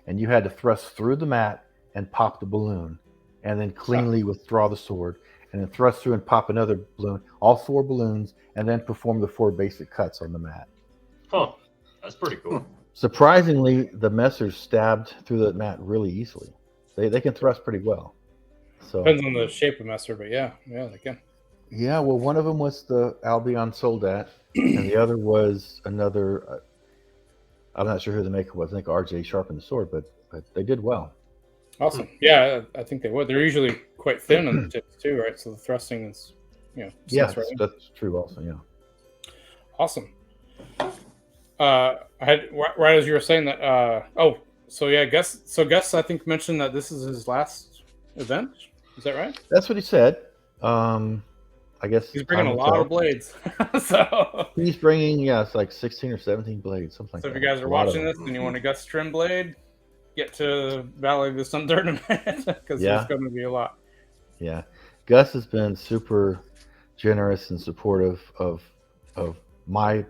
And you had to thrust through the mat and pop the balloon, and then cleanly withdraw the sword, and then thrust through and pop another balloon, all 4 balloons, and then perform the 4 basic cuts on the mat. Huh. That's pretty cool. Surprisingly, the messers stabbed through the mat really easily. They can thrust pretty well. So depends on the shape of messer, but yeah, they can. Yeah, well, one of them was the Albion Soldat, and the other was another. I'm not sure who the maker was. I think RJ sharpened the sword, but they did well. Awesome. Yeah, I think they would. They're usually quite thin on the tips too, right? So the thrusting is, yeah, that's true also, yeah. Awesome. I had, right as you were saying that, Gus, I think, mentioned that this is his last event. Is that right? That's what he said. I guess he's bringing a lot of blades. So he's bringing, it's like 16 or 17 blades, something like that. So if you guys are watching this and you want a Gus trim blade, get to Valley of the Sun tournament because there's going to be a lot. Yeah, Gus has been super generous and supportive of my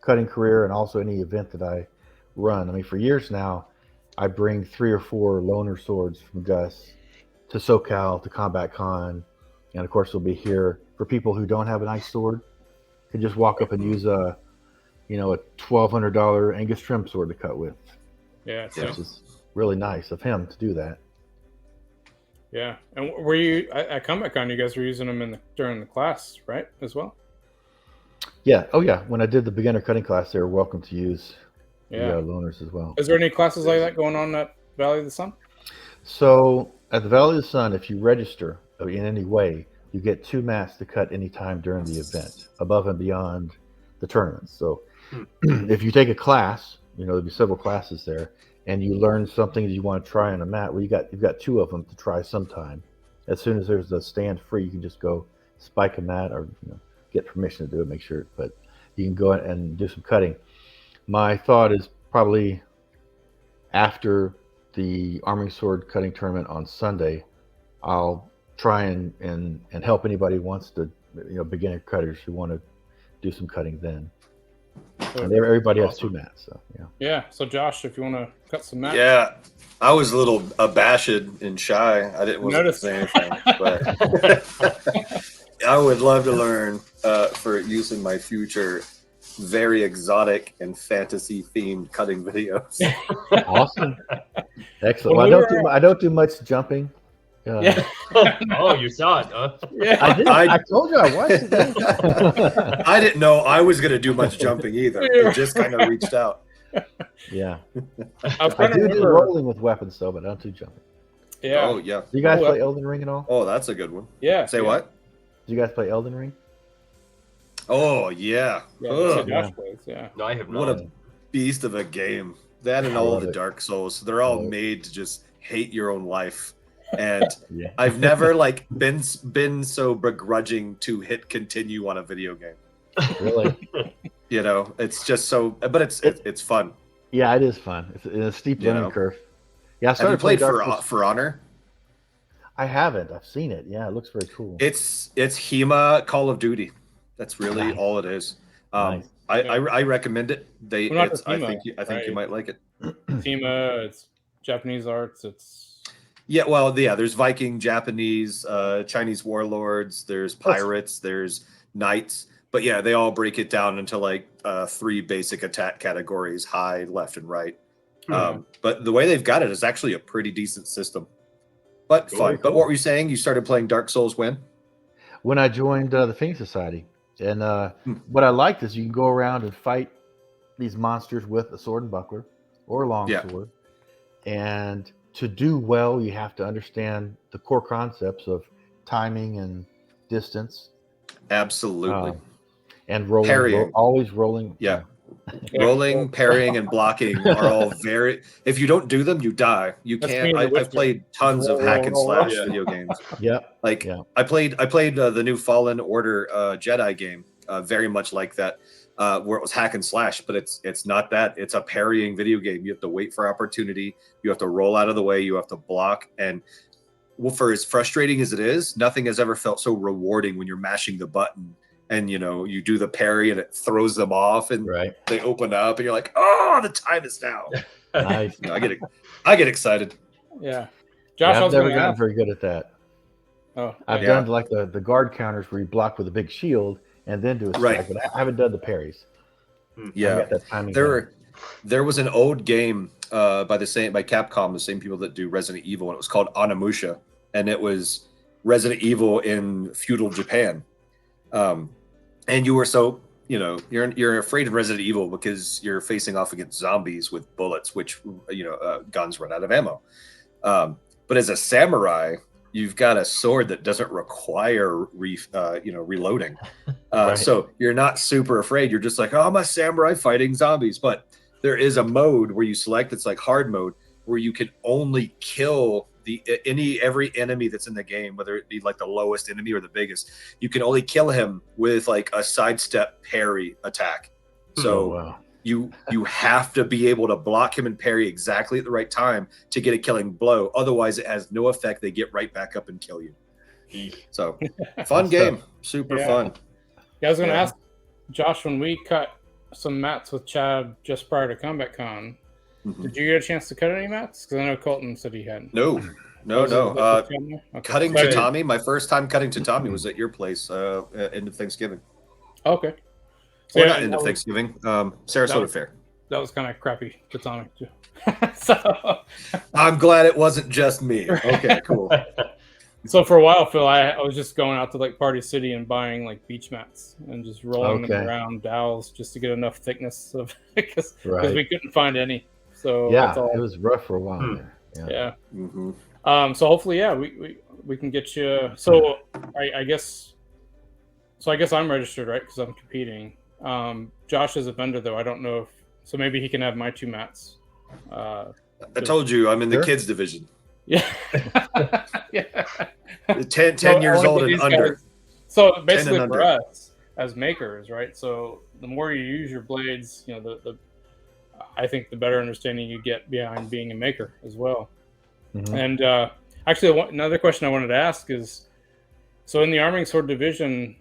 cutting career and also any event that I run. I mean, for years now, I bring 3 or 4 loaner swords from Gus to SoCal, to Combat Con, and of course they'll be here for people who don't have a nice sword. Can just walk up and use a $1,200 Angus trim sword to cut with. Yeah, which is really nice of him to do that. Yeah, and were you at Comic Con? You guys were using them during the class, right? As well. Yeah. Oh, yeah. When I did the beginner cutting class, they were welcome to use the loaners as well. Is there any classes like that going on at Valley of the Sun? So at the Valley of the Sun, if you register in any way, you get 2 mats to cut anytime during the event, above and beyond the tournaments. So if you take a class, there'll be several classes there, and you learn something that you want to try on a mat. Well, you've got 2 of them to try sometime. As soon as there's a stand free, you can just go spike a mat or get permission to do it. Make sure, but you can go and do some cutting. My thought is probably after the Armory Sword cutting tournament on Sunday, I'll try and help anybody who wants to, beginner cutters who want to do some cutting then. And everybody has 2 mats, so yeah. Yeah. So Josh, if you want to cut some mats. Yeah, I was a little abashed and shy. I wasn't say anything, but I would love to learn for use in my future very exotic and fantasy themed cutting videos. Awesome, excellent. Well, I don't do much jumping. Yeah. Oh, you saw it, huh? Yeah. I told you I watched it. I didn't know I was going to do much jumping either. It just kind of reached out. Yeah. I do rolling with weapons though, but not too jumping. Yeah. Oh yeah. Do you guys play Elden Ring at all? Oh, that's a good one. Yeah. Say what? Do you guys play Elden Ring? Oh yeah. Josh plays, yeah. No, I have not. What a beast of a game. That and all of the Dark Souls. They're all made to just hate your own life. And I've never been so begrudging to hit continue on a video game. Really? It's just so, but it's fun. Yeah, it is fun. It's a steep learning curve. Yeah, I have you played playing for Honor? I haven't. I've seen it. Yeah, it looks very cool. It's HEMA Call of Duty. That's really all it is. Nice. I recommend it. I think you might like it. HEMA, it's Japanese arts. There's Viking, Japanese, Chinese warlords. There's pirates. There's knights. But yeah, they all break it down into 3 basic attack categories: high, left, and right. But the way they've got it is actually a pretty decent system. But fun. Cool. But what were you saying? You started playing Dark Souls when? When I joined the Phoenix Society. And what I liked is you can go around and fight these monsters with a sword and buckler or a long sword. And to do well, you have to understand the core concepts of timing and distance. Absolutely. And rolling. Always rolling. Yeah. Rolling, parrying, and blocking are all very. If you don't do them, you die. You can't. I've played tons of hack and slash video games. Yeah. I played the new Fallen Order Jedi game, very much like that, where it was hack and slash, but it's not that. It's a parrying video game. You have to wait for opportunity. You have to roll out of the way. You have to block. And for as frustrating as it is, nothing has ever felt so rewarding when you're mashing the button. And you do the parry and it throws them off, and they open up, and you're like, "Oh, the time is now!" Nice. I get excited. Yeah, Josh, I've never gotten very good at that. Oh, I've done the guard counters where you block with a big shield and then do a strike, but I haven't done the parries. Yeah, there was an old game by Capcom, the same people that do Resident Evil, and it was called Onimusha, and it was Resident Evil in feudal Japan. And you were you're afraid of Resident Evil because you're facing off against zombies with bullets, which guns run out of ammo. But as a samurai, you've got a sword that doesn't require reloading. So you're not super afraid. You're just like, oh, I'm a samurai fighting zombies. But there is a mode where you select, it's like hard mode, where you can only kill every enemy that's in the game, whether it be the lowest enemy or the biggest. You can only kill him with a sidestep parry attack. So you have to be able to block him and parry exactly at the right time to get a killing blow. Otherwise, it has no effect. They get right back up and kill you. So fun game, super fun. Yeah, I was going to ask Josh, when we cut some mats with Chad just prior to Combat Con, did you get a chance to cut any mats? Because I know Colton said he hadn't. No. Okay. Cutting tatami. My first time cutting tatami was at your place, end of Thanksgiving. Okay. So not end of Thanksgiving. Sarasota Fair. That was kind of crappy tatami too. So I'm glad it wasn't just me. Okay, cool. So for a while, Phil, I was just going out to Party City and buying beach mats and just rolling them around dowels just to get enough thickness of because we couldn't find any. So it was rough for a while there. Yeah. Mm-hmm. So hopefully, we can get you. So I guess I'm registered, right? Because I'm competing. Josh is a vendor, though. I don't know if so. Maybe he can have my 2 mats. I told you I'm in the kids division. Yeah. Yeah. 10 years old and under. Guys. So basically, for us as makers, right? So the more you use your blades, I think the better understanding you get behind being a maker as well. Mm-hmm. And actually, another question I wanted to ask is, so in the arming sword division,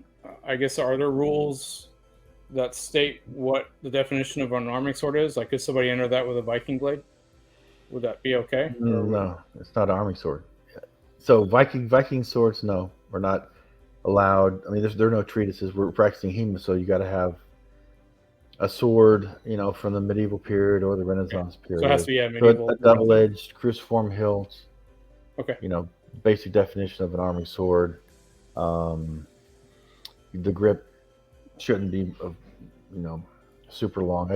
I guess, are there rules that state what the definition of an arming sword is? Like, could somebody enter that with a Viking blade? Would that be okay? No, it's not an arming sword. So Viking swords, no, we're not allowed. I mean, there are no treatises. We're practicing HEMA, so you got to have a sword, from the medieval period or the Renaissance period. So it has to be medieval. So a double-edged cruciform hilt. Okay. Basic definition of an arming sword. The grip shouldn't be, super long.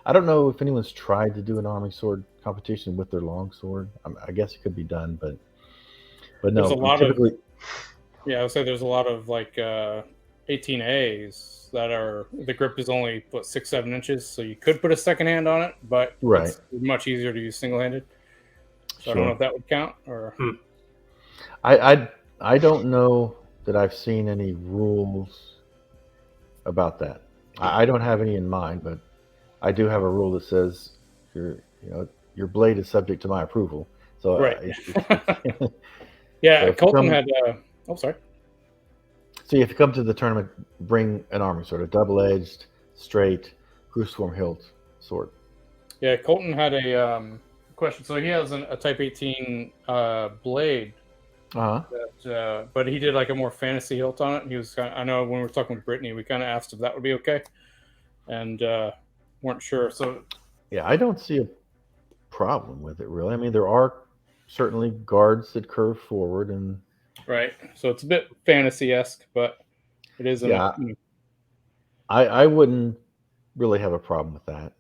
I don't know if anyone's tried to do an arming sword competition with their long sword. I guess it could be done, but no. There's a lot typically. I would say there's a lot of 18As that are the grip is only 6-7 inches, so you could put a second hand on it, but it's much easier to use single-handed. So I don't know if that would count or. I don't know that I've seen any rules about that. I don't have any in mind, but I do have a rule that says your blade is subject to my approval. So right. So Colton had. Sorry. So if you come to the tournament, bring an arming sword, a double-edged, straight, cruciform hilt sword. Yeah, Colton had a question. So he has a Type 18 blade. But he did a more fantasy hilt on it. He was I know when we were talking with Brittany, we kind of asked if that would be okay, and weren't sure. So yeah, I don't see a problem with it really. I mean, there are certainly guards that curve forward and right. So it's a bit fantasy-esque, but it is. I wouldn't really have a problem with that.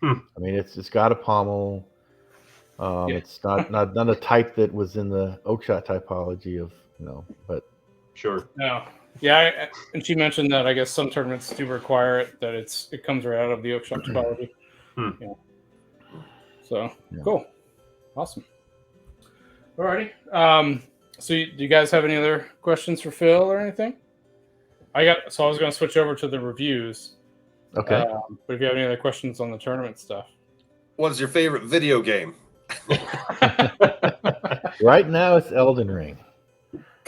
I mean, it's got a pommel. It's not a type that was in the Oakshot typology of but sure. No, yeah, and she mentioned that I guess some tournaments do require it that it comes right out of the Oakshot typology. Yeah. So cool, awesome. Alrighty. So do you guys have any other questions for Phil or anything? I was going to switch over to the reviews. Okay. But if you have any other questions on the tournament stuff, what's your favorite video game? Right now it's Elden Ring.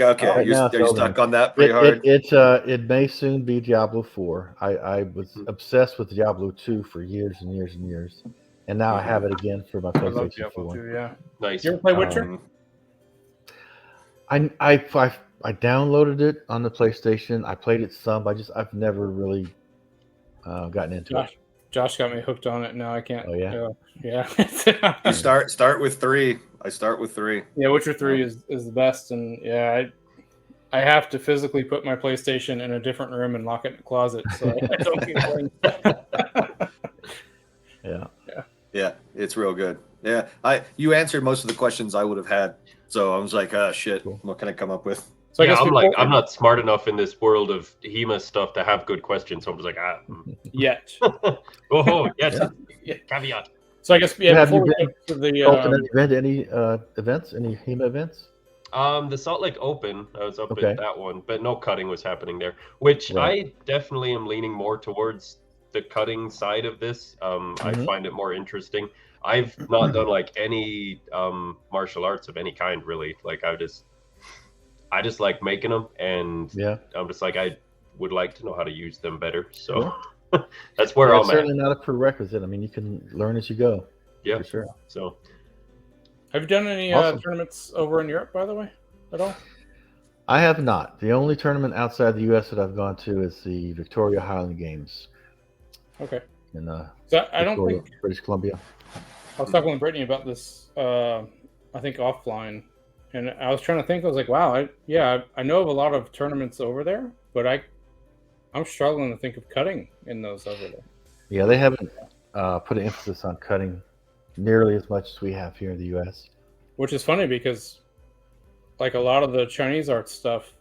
Okay, you're stuck on that pretty hard. It may soon be Diablo 4. I was obsessed with Diablo 2 for years and years and years, and now I have it again for my PlayStation 4. 2, yeah, nice. You ever play Witcher? I downloaded it on the PlayStation. I played it some. I've never really gotten into it. Josh got me hooked on it. Now I can't. Oh yeah, yeah. You start with 3. I start with 3. Yeah, Witcher 3 is the best, and I have to physically put my PlayStation in a different room and lock it in a closet so I don't keep playing. Yeah, it's real good. Yeah, you answered most of the questions I would have had, so I was like, shit, what can I come up with? So I'm not smart enough in this world of HEMA stuff to have good questions. So I'm just like, Yet. Yes. Yeah. Caveat. So I guess have you been to any events, any HEMA events? The Salt Lake Open, I was up at that one, but no cutting was happening there, which I definitely am leaning more towards the cutting side of this. I find it more interesting. I've not done any martial arts of any kind really. I just like making them, and I'm just I would like to know how to use them better. So that's where I'm at. It's certainly not a prerequisite. I mean, you can learn as you go. Yeah, for sure. So, have you done any tournaments over in Europe, by the way, at all? I have not. The only tournament outside the U.S. that I've gone to is the Victoria Highland Games. Okay. In I don't think British Columbia. I was talking with Brittany about this. I think offline. And I was trying to think. I was like, "Wow, I know of a lot of tournaments over there, but I'm struggling to think of cutting in those over there." Yeah, they haven't put an emphasis on cutting nearly as much as we have here in the U.S. Which is funny because, a lot of the Chinese art stuff,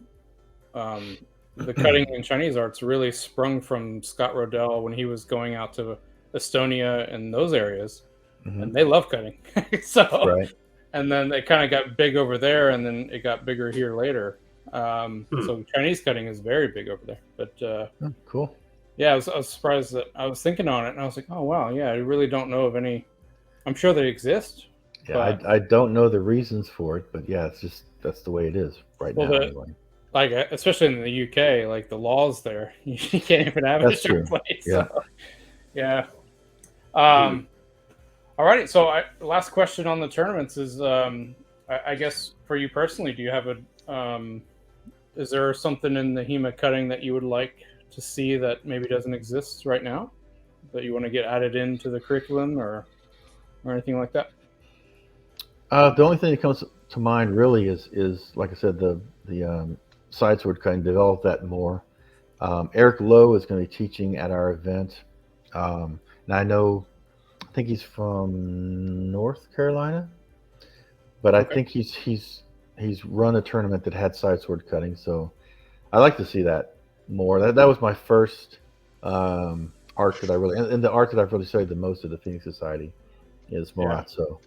the cutting in Chinese arts really sprung from Scott Rodell when he was going out to Estonia and those areas, and they love cutting. So, Right. and then it kind of got big over there, and then it got bigger here later. So Chinese cutting is very big over there. But Cool. yeah, I was surprised that I was thinking on it, and I was like, oh wow, yeah, I really don't know of any. I'm sure they exist. Yeah, I don't know the reasons for it, but yeah, it's just that's the way it is right now. Anyway. Like especially in the UK, like the laws there, you can't even have it in your place. Yeah. So, yeah. Alrighty. So last question on the tournaments is, I guess for you personally, do you have is there something in the HEMA cutting that you would like to see that maybe doesn't exist right now, that you want to get added into the curriculum or anything like that? The only thing that comes to mind really is like I said, the side sword cutting, develop that more. Eric Lowe is going to be teaching at our event, and I think he's from North Carolina, but I think he's run a tournament that had side sword cutting, so I like to see that more. That was my first art that I really, and the art that I've really studied the most of the Phoenix Society is Marazzo.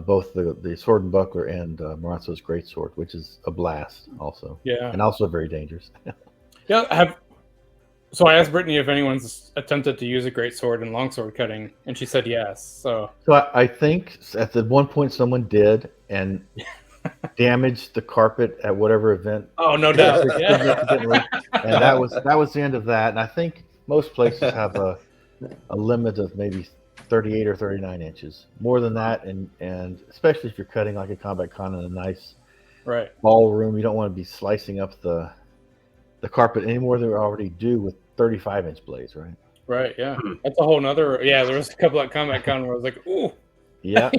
Both the sword and buckler and Marazzo's great sword, which is a blast also. Yeah. And also very dangerous. Yeah. So I asked Brittany if anyone's attempted to use a great sword in longsword cutting, and she said yes. So I think at the one point someone did and damaged the carpet at whatever event. Oh, no doubt. And that was the end of that. And I think most places have a limit of maybe 38 or 39 inches. More than that, and especially if you're cutting like a combat con in a nice ballroom, you don't want to be slicing up the carpet any more than we already do with 35-inch blades, right? Right, yeah. That's a whole nother. Yeah, there was a couple at combat con where I was like, ooh. Yeah.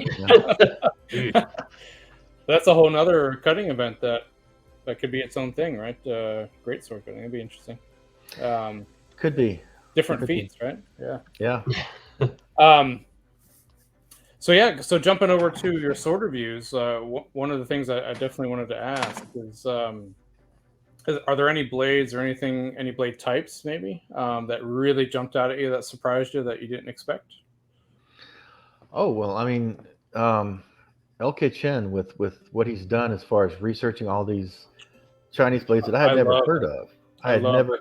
That's a whole nother cutting event that could be its own thing, right? Great sword cutting. It'd be interesting. Could be. Different feats, right? Yeah. Yeah. So jumping over to your sword reviews, one of the things I definitely wanted to ask is, are there any blades or any blade types maybe that really jumped out at you, that surprised you, that you didn't expect? Oh, well, I mean, LK Chen with what he's done as far as researching all these Chinese blades that I had never heard of. I had never,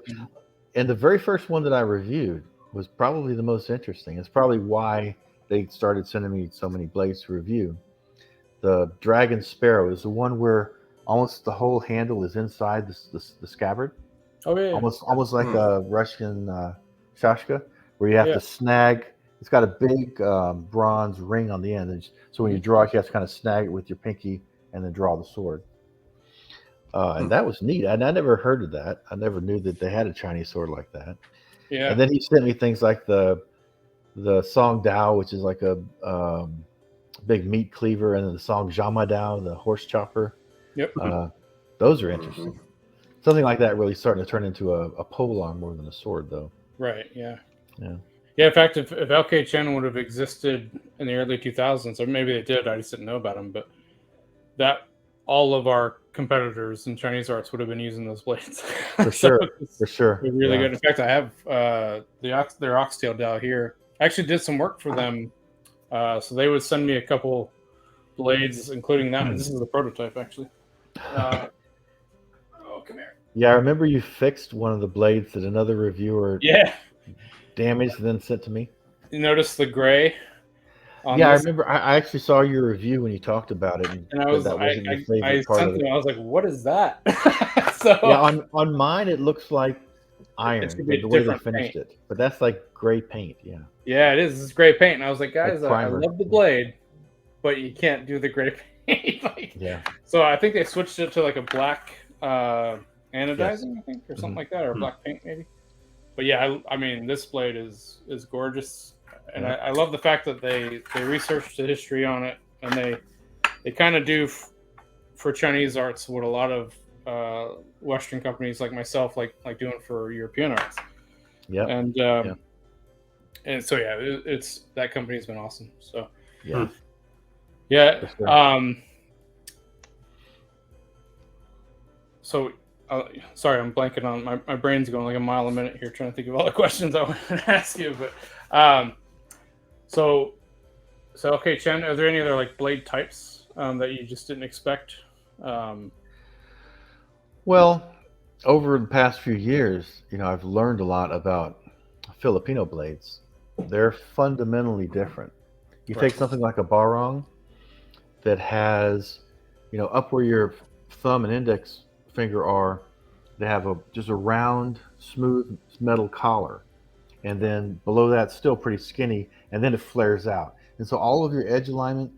and the very first one that I reviewed was probably the most interesting. It's probably why they started sending me so many blades to review. The Dragon Sparrow is the one where almost the whole handle is inside the scabbard. Oh yeah. Almost like a Russian shashka, where you have to snag. It's got a big bronze ring on the end, and so when you draw it, you have to kind of snag it with your pinky and then draw the sword. And that was neat. And I never heard of that. I never knew that they had a Chinese sword like that. Yeah. And then he sent me things like the Song Dao, which is like a big meat cleaver, and then the Song Jama Dao, the horse chopper. Yep. Those are interesting. Something like that really starting to turn into a polearm more than a sword, though. Right. Yeah. Yeah. Yeah. In fact, if LK Chen would have existed in the early 2000s, or maybe they did, I just didn't know about them, but that all of our competitors in Chinese arts would have been using those blades. For sure. For sure. Really good. In fact, I have their oxtail Dao here. I actually did some work for them. So they would send me a couple blades, including that one. This is the prototype, actually. Oh, come here. Yeah, I remember you fixed one of the blades that another reviewer damaged and then sent to me. You notice the gray? I remember. I actually saw your review when you talked about it, and I was I sent them. I was like, "What is that?" So on mine it looks like iron, the way they finished it, but that's like gray paint. Yeah, it is. It's gray paint, and I was like, "Guys, I love the blade, but you can't do the gray paint." So I think they switched it to like a black anodizing, I think, or something like that, or black paint maybe. But yeah, I mean, this blade is gorgeous. And I love the fact that they researched the history on it, and they kind of do for Chinese arts what a lot of Western companies like myself like doing for European arts. Yeah. And so it's that company's been awesome. So yeah. Sure. So sorry, I'm blanking on my brain's going like a mile a minute here, trying to think of all the questions I wanted to ask you. But so okay, Chen, are there any other like blade types that you just didn't expect? Well, over the past few years, I've learned a lot about Filipino blades. They're fundamentally different. You take something like a barong that has, up where your thumb and index finger are, they have just a round, smooth metal collar. And then below that, still pretty skinny, and then it flares out. And so all of your edge alignment,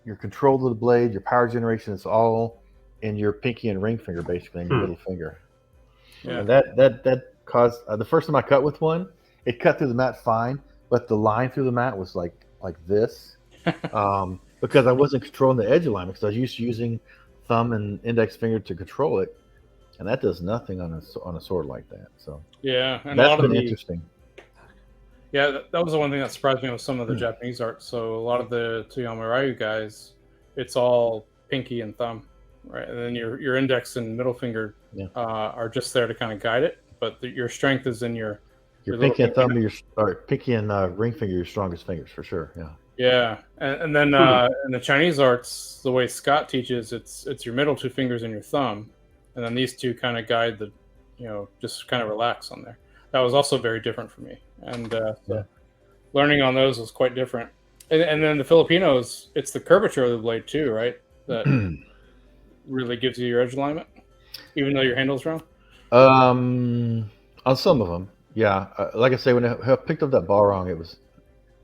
your control of the blade, your power generation, it's all in your pinky and ring finger, basically, in your middle finger. Yeah. And that caused the first time I cut with one, it cut through the mat fine, but the line through the mat was like this, because I wasn't controlling the edge alignment, because I was used to using thumb and index finger to control it, and that does nothing on a sword like that. So yeah, and that's been interesting. Yeah, that was the one thing that surprised me with some of the Japanese art. So a lot of the Toyama Ryu guys, it's all pinky and thumb, right? And then your index and middle finger are just there to kind of guide it, but your strength is in your pinky and thumb, or pinky and ring finger, your strongest fingers for sure. Yeah. Yeah, and then in the Chinese arts, the way Scott teaches, it's your middle two fingers and your thumb, and then these two kind of guide the, just kind of relax on there. That was also very different for me, and so learning on those was quite different. And then the Filipinos, it's the curvature of the blade too, right? That really gives you your edge alignment, even though your handle's wrong. On some of them, yeah. Like I say, when I picked up that barong,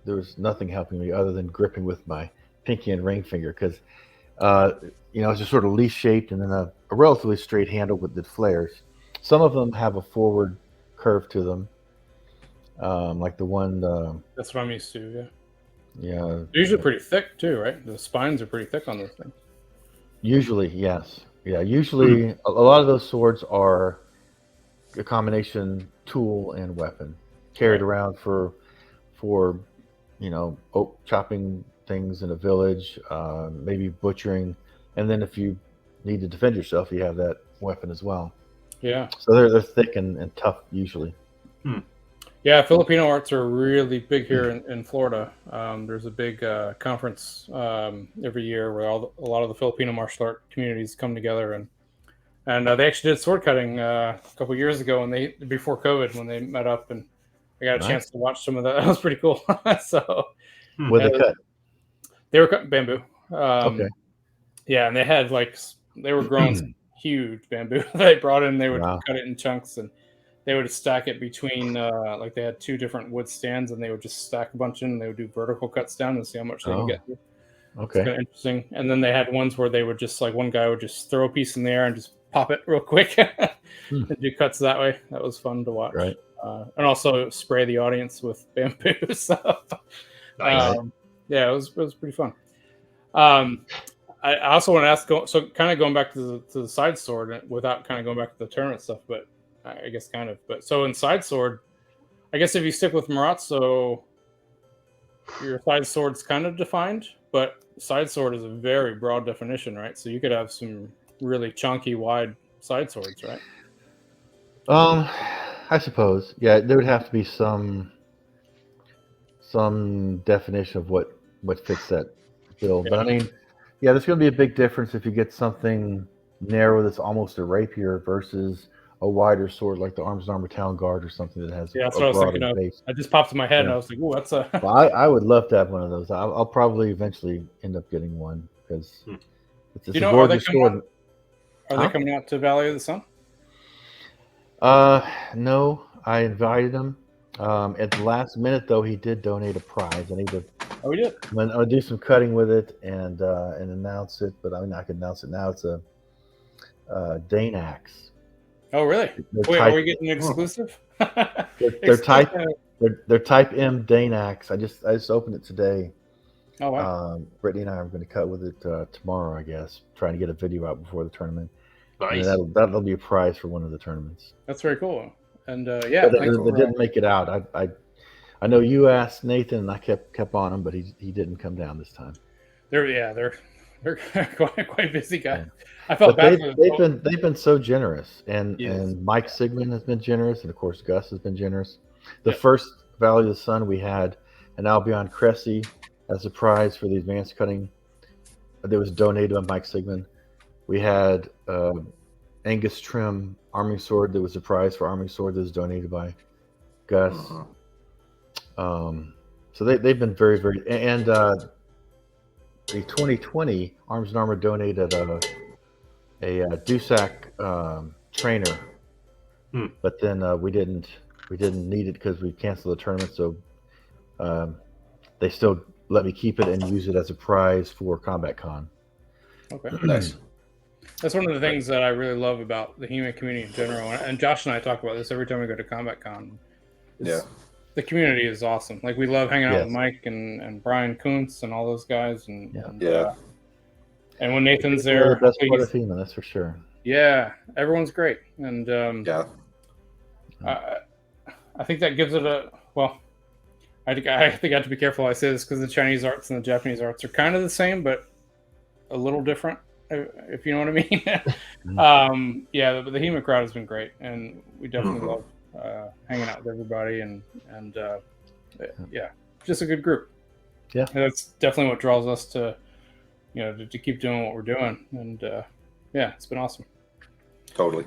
there was nothing helping me other than gripping with my pinky and ring finger, because it's just sort of leaf shaped, and then a relatively straight handle with the flares. Some of them have a forward curve to them, like the one. That's what I'm used to. Yeah. Yeah. They're usually pretty thick too, right? The spines are pretty thick on those things. Usually, yes. Yeah. Usually, a lot of those swords are a combination tool and weapon, carried around for oak chopping things in a village, maybe butchering, and then if you need to defend yourself, you have that weapon as well. Yeah. So they're thick and tough usually. Yeah, Filipino arts are really big here in Florida. There's a big conference every year where a lot of the Filipino martial art communities come together, and they actually did sword cutting a couple years ago, before COVID, when they met up, and I got a chance to watch some of that. That was pretty cool. So, what they cut? They were cutting bamboo. Okay. Yeah, and they were growing some huge bamboo they brought in. They would cut it in chunks, and they would stack it between they had two different wood stands, and they would just stack a bunch in, and they would do vertical cuts down and see how much they can get through. Okay. It's kind of interesting. And then they had ones where they would just one guy would just throw a piece in the air and just pop it real quick and do cuts that way. That was fun to watch. Right. And also spray the audience with bamboo. So, nice. Yeah, it was pretty fun. I also want to ask, so kind of going back to the side sword without kind of going back to the tournament stuff, but I guess kind of. But so in side sword, I guess if you stick with Marazzo, your side sword's kind of defined, but side sword is a very broad definition, right? So you could have some really chunky, wide side swords, right? I suppose, yeah. There would have to be some definition of what fits that bill. But I mean, yeah, there's going to be a big difference if you get something narrow that's almost a rapier versus a wider sword like the Arms and Armor Town Guard or something that has that's what I was thinking of. base. I just popped in my head and I was like, "Oh, that's a." Well, I would love to have one of those. I'll probably eventually end up getting one because it's a gorgeous sword. Are they coming out to Valley of the Sun? No, I invited him. At the last minute, though, he did donate a prize. I need to. Oh, he did. I'll do some cutting with it and announce it. But I mean, I can announce it now. It's a Dane axe. Oh, really? Wait, are we getting an exclusive? They're type M Dane axe. I just opened it today. Oh wow! Brittany and I are going to cut with it tomorrow, I guess. Trying to get a video out before the tournament. Nice. And that'll be a prize for one of the tournaments. That's very cool. And it didn't make it out. I know you asked Nathan, and I kept on him, but he didn't come down this time. They're They're quite busy guys. Yeah. I felt But bad. they've been so generous, and Yes. and Mike Sigmund has been generous, and of course Gus has been generous. The Yep. first Valley of the Sun, we had an Albion Cressy as a prize for the advanced cutting that was donated by Mike Sigmund. We had Angus Trim Army Sword that was a prize for Army Sword that was donated by Gus. So they've been very, very, and the 2020 Arms and Armor donated a Dusac trainer, but then we didn't need it because we canceled the tournament. So they still let me keep it and use it as a prize for Combat Con. Okay, Nice. That's one of the things that I really love about the HEMA community in general. And Josh and I talk about this every time we go to Combat Con. Yeah. The community is awesome. Like, we love hanging out Yes. with Mike and Brian Kuntz and all those guys. And Yeah. And when Nathan's They're there, the best part he's- of HEMA, that's for sure. yeah, everyone's great. And Yeah. I think that gives it a, well, I think I have to be careful I say this because the Chinese arts and the Japanese arts are kind of the same, but a little different, if you know what I mean. Yeah, but the HEMA crowd has been great, and we definitely love hanging out with everybody, and yeah, just a good group. Yeah. And that's definitely what draws us to, to keep doing what we're doing, and yeah, it's been awesome. Totally.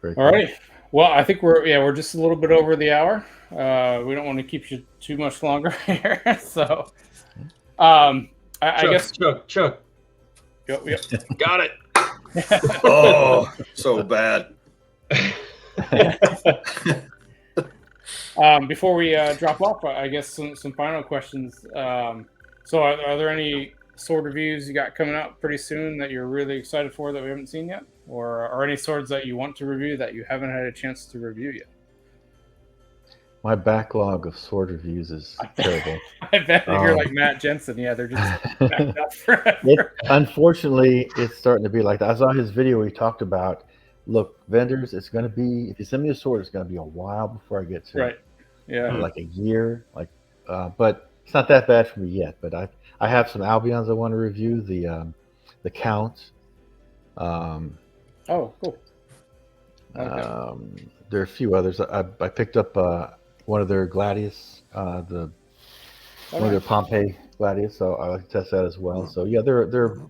Very All right. Well, I think we're just a little bit over the hour. We don't want to keep you too much longer here, so I guess Chuck. Yep. Got it. Oh, so bad. Before we drop off, I guess some final questions. So are there any sword reviews you got coming out pretty soon that you're really excited for that we haven't seen yet? Or are any swords that you want to review that you haven't had a chance to review yet? My backlog of sword reviews is terrible. I bet you're like Matt Jensen. Yeah, they're just backed up forever. Unfortunately, it's starting to be like that. I saw his video where he talked about, look, vendors, it's going to be, if you send me a sword, it's going to be a while before I get to Right. it. Yeah. Like a year. But it's not that bad for me yet. But I have some Albions I want to review. The Count. Oh, cool. There are a few others. I picked up one of their Gladius, one of their Pompeii Gladius, so I like to test that as well. So yeah, there are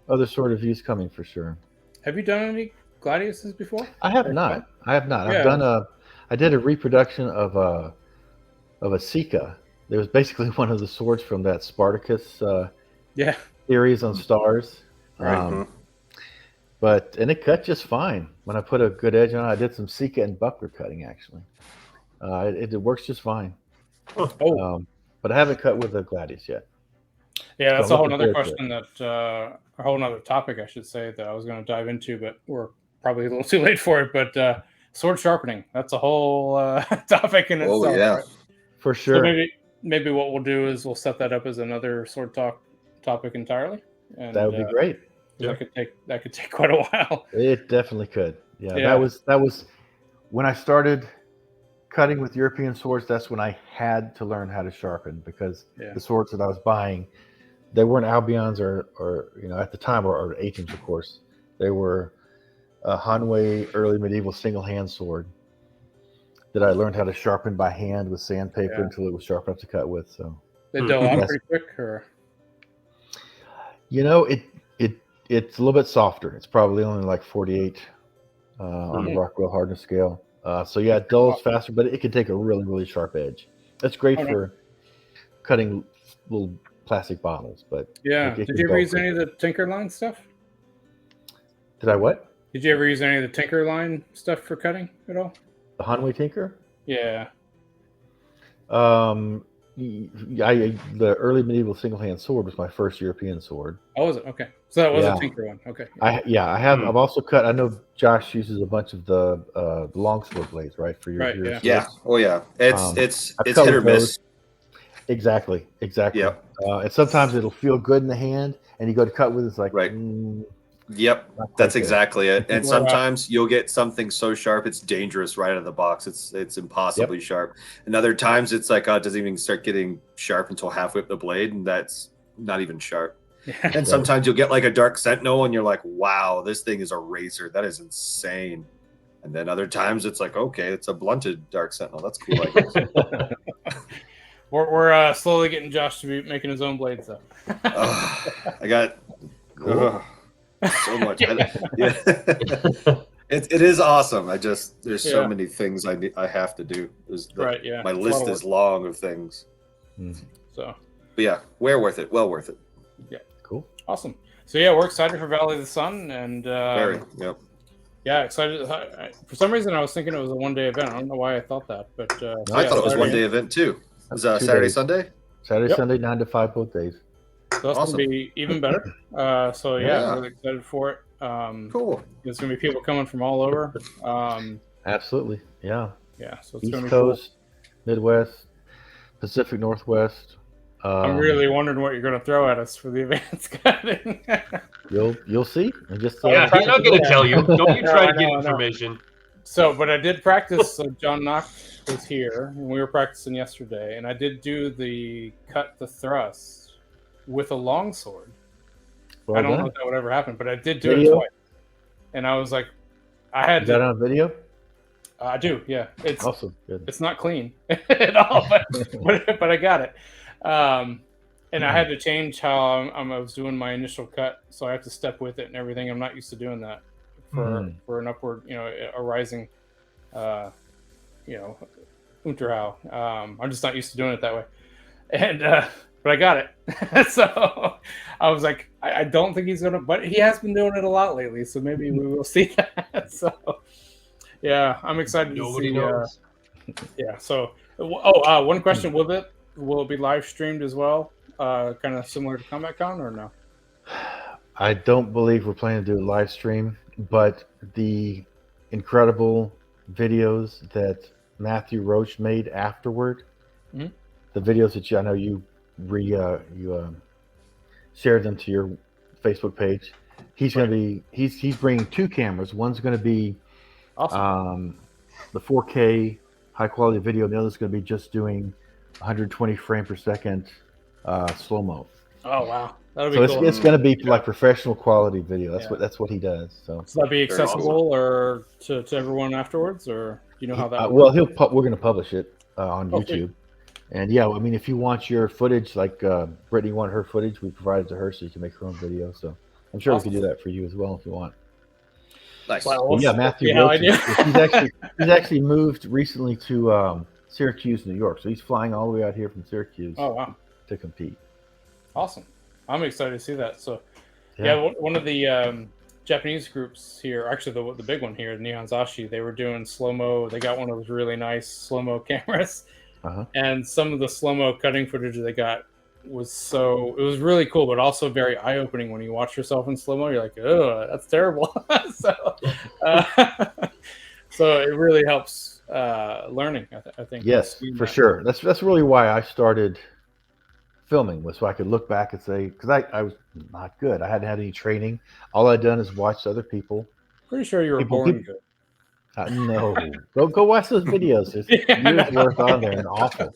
other sword reviews coming for sure. Have you done any Gladiuses before? I have not. Yeah. I did a reproduction of a Sika. There was basically one of the swords from that Spartacus series on Stars. Right. And it cut just fine when I put a good edge on it. I did some Sika and buckler cutting actually. It works just fine. But I haven't cut with the Gladius yet. Yeah, that's So a whole I'm other looking question a whole other topic, I should say, that I was going to dive into, but we're probably a little too late for it. But sword sharpening, that's a whole topic in itself. Oh, yeah. Right? For sure. So maybe what we'll do is we'll set that up as another sword talk topic entirely. And That would be great. That could take quite a while. It definitely could. Yeah. That was when I started cutting with European swords. That's when I had to learn how to sharpen, because the swords that I was buying, they weren't Albions or at the time or Ancients, of course. They were a Hanwei early medieval single hand sword that I learned how to sharpen by hand with sandpaper until it was sharp enough to cut with. So they dull out pretty quick, or it's a little bit softer. It's probably only like 48 on the Rockwell hardness scale. So yeah, it dulls faster, but it can take a really, really sharp edge. That's great for cutting little plastic bottles. But did you ever use any of the Tinker Line stuff? Did I what? Did you ever use any of the Tinker Line stuff for cutting at all? The Hanwei Tinker? Yeah. The early medieval single hand sword was my first European sword. Oh, was it? Okay. So that was a Tinker one. Okay. I have. I've also cut. I know Josh uses a bunch of the long sword blades, right? For your swords. Yeah. Oh yeah. It's hit or miss. Exactly. Yeah. And sometimes it'll feel good in the hand, and you go to cut with it's like right. Yep, that's exactly it. And sometimes you'll get something so sharp it's dangerous right out of the box. It's impossibly sharp. And other times it's like it doesn't even start getting sharp until halfway up the blade, and that's not even sharp. And sometimes you'll get like a Dark Sentinel and you're like, wow, this thing is a razor. That is insane. And then other times it's like, okay, it's a blunted Dark Sentinel. That's cool, I guess. We're slowly getting Josh to be making his own blades, though. I got so much. Yeah. It is awesome. There's so many things I have to do. My list is long of things. So, but yeah, well worth it. Yeah, cool, awesome. So yeah, we're excited for Valley of the Sun, and yeah, excited. For some reason, I was thinking it was a one-day event. I don't know why I thought that, but I thought it was one-day event too. It was Saturday, Sunday. Saturday, Sunday, 9 to 5 both days. So that's gonna be even better. So yeah, really excited for it. Cool. There's gonna be people coming from all over. Absolutely, yeah. So it's East gonna be Coast, cool. Midwest, Pacific Northwest. I'm really wondering what you're gonna throw at us for the advanced cutting. You'll see. He's not gonna tell you. Don't you try to get information. So, but I did practice. So John Knock was here, and we were practicing yesterday, and I did do the cut the thrust with a longsword. Well I don't know if that would ever happen, but I did do it twice. And I was like, I had that on video? I do, yeah. It's awesome. Good. It's not clean at all, but I got it. And I had to change how I was doing my initial cut, so I have to step with it and everything. I'm not used to doing that for an upward, a rising, Unterhau. I'm just not used to doing it that way. And but I got it. So I was like, I don't think he's gonna, but he has been doing it a lot lately, so maybe we will see that. So yeah, I'm excited to see. Knows. Yeah. So one question: Will it be live streamed as well? Kind of similar to Combat Con, or no? I don't believe we're planning to do a live stream, but the incredible videos that Matthew Roach made afterward, the videos that I know you shared them to your Facebook page. He's going to be he's bringing two cameras. One's going to be awesome. The 4K high quality video, and the other's going to be just doing 120 frame per second slow mo. Oh wow, that'll be cool. It's going to be like professional quality video. That's what he does. So that'll be accessible or to everyone afterwards, or you know how that? Well, we're going to publish it on YouTube. And yeah, I mean, if you want your footage, like Brittany wanted her footage, we provided to her so you can make her own video. So I'm sure we can do that for you as well if you want. Nice. Well, yeah, Matthew Roach, he's actually moved recently to Syracuse, New York. So he's flying all the way out here from Syracuse. Oh wow! To compete. Awesome. I'm excited to see that. So yeah, one of the Japanese groups here, actually the big one here, Nihon Zashi, they were doing slow mo. They got one of those really nice slow mo cameras. And some of the slow-mo cutting footage they got it was really cool, but also very eye-opening when you watch yourself in slow-mo. You're like, oh, that's terrible. So it really helps learning, I think. Yes, for sure. That's really why I started filming, was so I could look back and say, because I was not good. I hadn't had any training. All I'd done is watch other people. Pretty sure you were born good. No, go watch those videos. There's years worth on there and awful.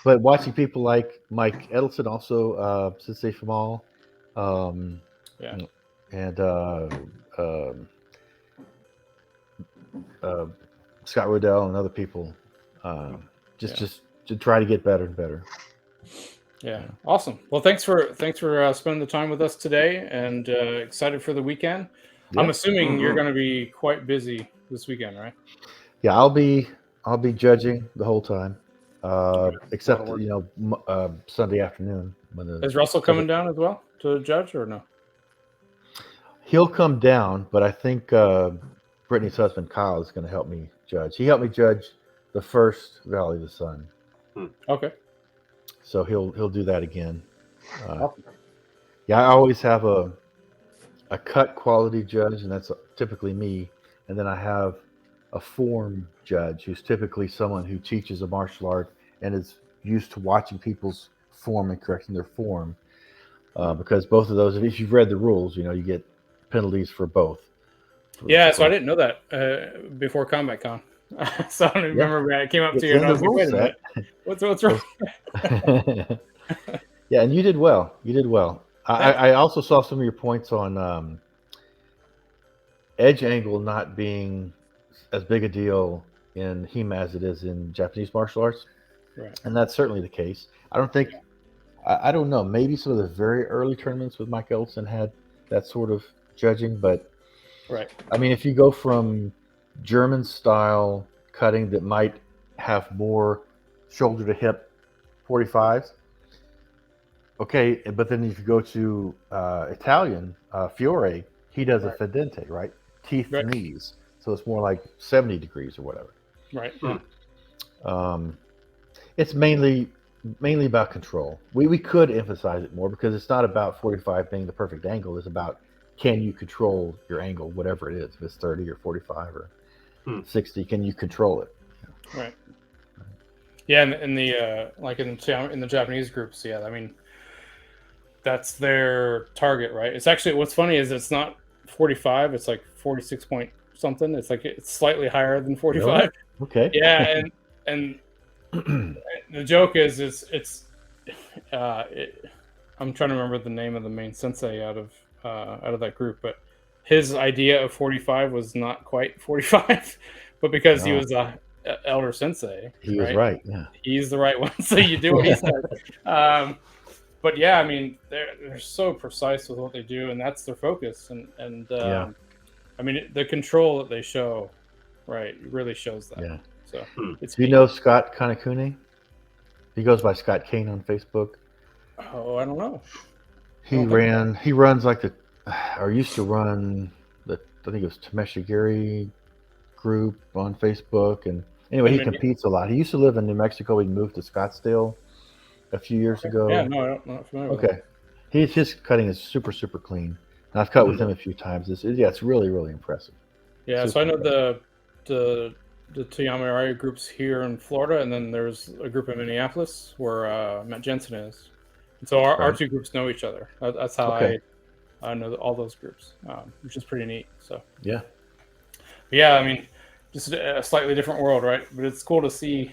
But watching people like Mike Edelson, also Sensei Famal, and Scott Rodell and other people, just to try to get better and better. Yeah, awesome. Well, thanks for spending the time with us today, and excited for the weekend. I'm assuming you're going to be quite busy this weekend, right? Yeah, I'll be judging the whole time, except Sunday afternoon. Is Russell coming down as well to judge, or no? He'll come down, but I think Brittany's husband Kyle is going to help me judge. He helped me judge the first Valley of the Sun. Okay. So he'll do that again. Yeah, I always have a cut quality judge, and that's typically me. And then I have a form judge, who's typically someone who teaches a martial art and is used to watching people's form and correcting their form. Because both of those, if you've read the rules, you get penalties for both. Yeah, so I didn't know that before Combat Con. So I remember I came up to you and I was like, wait a minute, what's wrong? Yeah, and you did well. You did well. I also saw some of your points on edge angle not being as big a deal in HEMA as it is in Japanese martial arts. Right. And that's certainly the case. I don't think, I don't know, maybe some of the very early tournaments with Mike Ellison had that sort of judging, but Right. I mean, if you go from German style cutting that might have more shoulder to hip 45s, okay, but then if you go to Italian, Fiore, he does a fedente, right? Teeth to knees. So it's more like 70 degrees or whatever. Right. It's mainly about control. We could emphasize it more because it's not about 45 being the perfect angle. It's about, can you control your angle, whatever it is, if it's 30 or 45 or 60, can you control it? Right. Yeah, and in the like in the Japanese groups, I mean, that's their target, right? It's actually, what's funny is it's not 45, it's like 46 point something. It's like it's slightly higher than 45. Really? Okay. Yeah, and the joke is I'm trying to remember the name of the main sensei out of that group, but his idea of 45 was not quite 45, but because he was a elder sensei, he was right. Yeah, he's the right one. So you do what he says. But yeah, I mean, they're so precise with what they do, and that's their focus. And I mean, the control that they show, right, really shows that. Yeah. So it's. Do you know Scott Kanekune? He goes by Scott Kane on Facebook. Oh, I don't know. He runs like used to run I think it was Tameshigiri group on Facebook, and anyway, he competes a lot. He used to live in New Mexico. He moved to Scottsdale a few years ago. Yeah, no, I'm not familiar with that. His cutting is super clean. And I've cut with him a few times. It's really impressive. Yeah, so I know the Toyama groups here in Florida, and then there's a group in Minneapolis where Matt Jensen is. And so our two groups know each other. That's how I know all those groups, which is pretty neat. So yeah, I mean, just a slightly different world, right? But it's cool to see.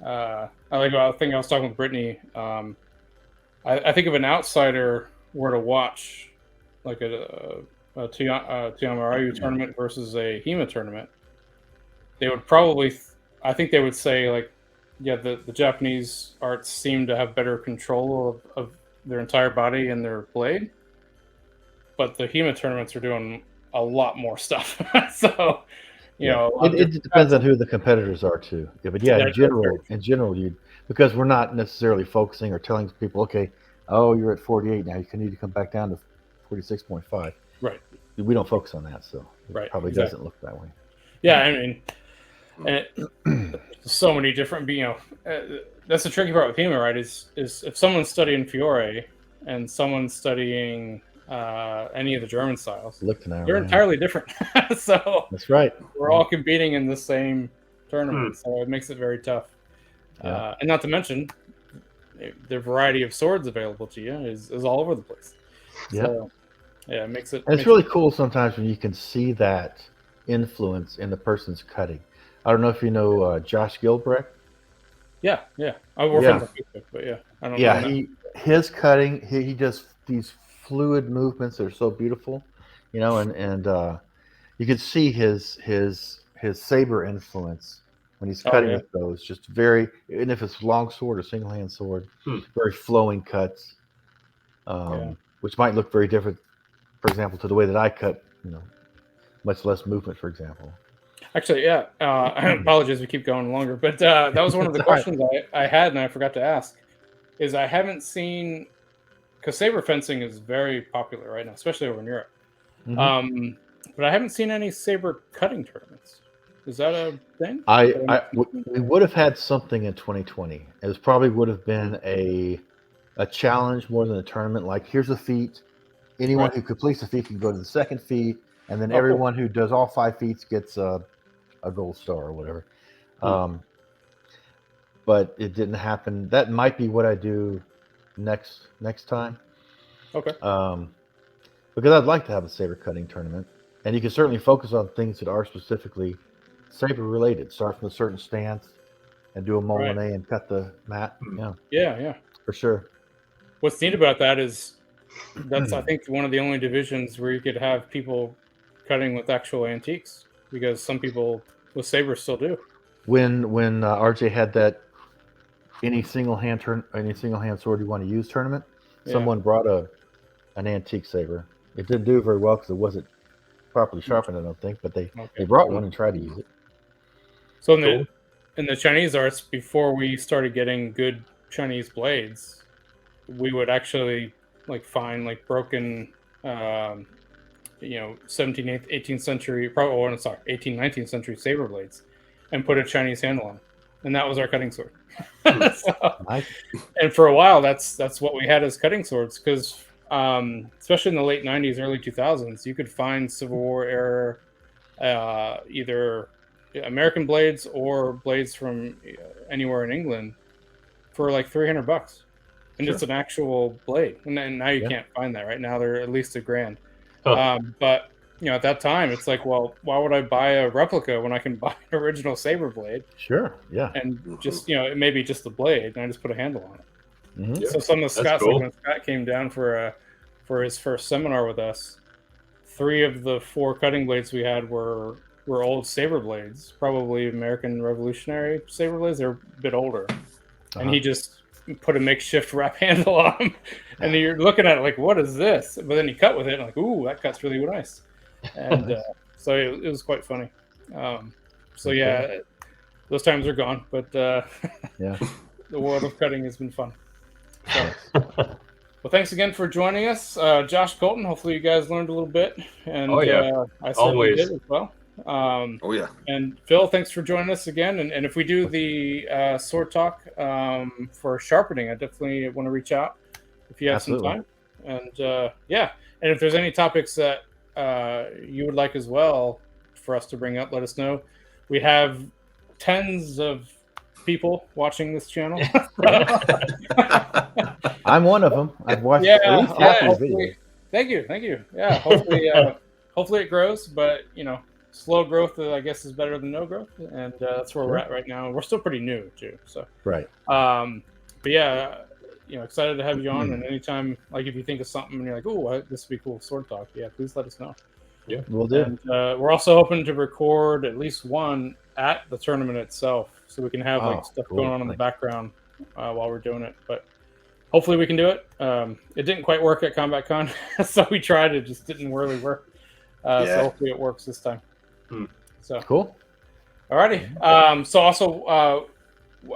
I think I was talking with Brittany. I think if an outsider were to watch like a Toyama tournament versus a HEMA tournament, they would probably, I think they would say, like, yeah, the Japanese arts seem to have better control of their entire body and their blade, but the HEMA tournaments are doing a lot more stuff. So, you know, it depends on who the competitors are too. Yeah, but in general, because we're not necessarily focusing or telling people, okay, you're at 48 now, you need to come back down to 46.5. Right. We don't focus on that, so it probably doesn't look that way. Yeah, I mean, and so many different, that's the tricky part with HEMA, right? Is if someone's studying Fiore and someone's studying any of the German styles, they're entirely different. So that's right. We're all competing in the same tournament, so it makes it very tough. And not to mention, the variety of swords available to you is all over the place. So, yeah, it makes it. And it's really cool sometimes when you can see that influence in the person's cutting. I don't know if you know Josh Gilbrecht. Yeah. I work on Facebook, but I don't know. His cutting, he does these fluid movements that are so beautiful, and you can see his saber influence when he's cutting with those. Just very, and if it's long sword or single hand sword, very flowing cuts, which might look very different, for example, to the way that I cut. Much less movement, for example. Actually, I apologize, we keep going longer, but that was one of the questions I had and I forgot to ask. Is I haven't seen, because saber fencing is very popular right now, especially over in Europe. But I haven't seen any saber cutting tournaments. Is that a thing? We would have had something in 2020. It probably would have been a challenge more than a tournament. Like, here's a feat. Anyone who completes the feat can go to the second feat, and then everyone who does all 5 feats gets a gold star or whatever. But it didn't happen. That might be what I do next time. Okay. Because I'd like to have a saber cutting tournament, and you can certainly focus on things that are specifically saber related. Start from a certain stance and do a moliné and cut the mat. Yeah, for sure. what's neat about that is that's, I think, one of the only divisions where you could have people cutting with actual antiques, because some people with sabers still do. When RJ had that any single hand sword you want to use tournament, someone brought an antique saber. It didn't do very well because it wasn't properly sharpened, I don't think, but they brought one and tried to use it. So in the Chinese arts, before we started getting good Chinese blades, we would actually like find like broken 17th, 18th century, 18th, 19th century saber blades, and put a Chinese handle on, and that was our cutting sword. Nice. And for a while, that's what we had as cutting swords, because especially in the late 90s, early 2000s, you could find Civil War era either American blades or blades from anywhere in England for like $300, and it's an actual blade. And now you can't find that. Right now they're at least $1,000. But at that time, it's like, well, why would I buy a replica when I can buy an original saber blade? Sure, yeah. And just it may be just the blade, and I just put a handle on it. Mm-hmm. So some of the Scots, like when Scott came down for his first seminar with us, 3 of the 4 cutting blades we had were old saber blades, probably American Revolutionary saber blades. They're a bit older, and he just put a makeshift wrap handle on them, and you're looking at it like, what is this? But then you cut with it, and like, ooh, that cuts really nice. And so it was quite funny. Those times are gone, but the world of cutting has been fun. So, well, thanks again for joining us, Josh, Colton. Hopefully you guys learned a little bit, and I certainly did as well. And Phil, thanks for joining us again. And if we do the sword talk for sharpening, I definitely want to reach out if you have some time. And and if there's any topics that you would like as well for us to bring up, let us know. We have tens of people watching this channel. I'm one of them. I've watched at least half your videos. Thank you. Yeah, hopefully it grows, but slow growth, I guess, is better than no growth, and that's where we're at right now. We're still pretty new too, so right. But yeah, excited to have you on. And anytime, like if you think of something and you're like, "Oh, this would be cool, sword talk," please let us know. Yeah, we'll do. And we're also hoping to record at least one at the tournament itself, so we can have stuff going on in the background while we're doing it. But hopefully we can do it. It didn't quite work at Combat Con, so we tried. It just didn't really work. So hopefully it works this time. So cool. Alrighty. So also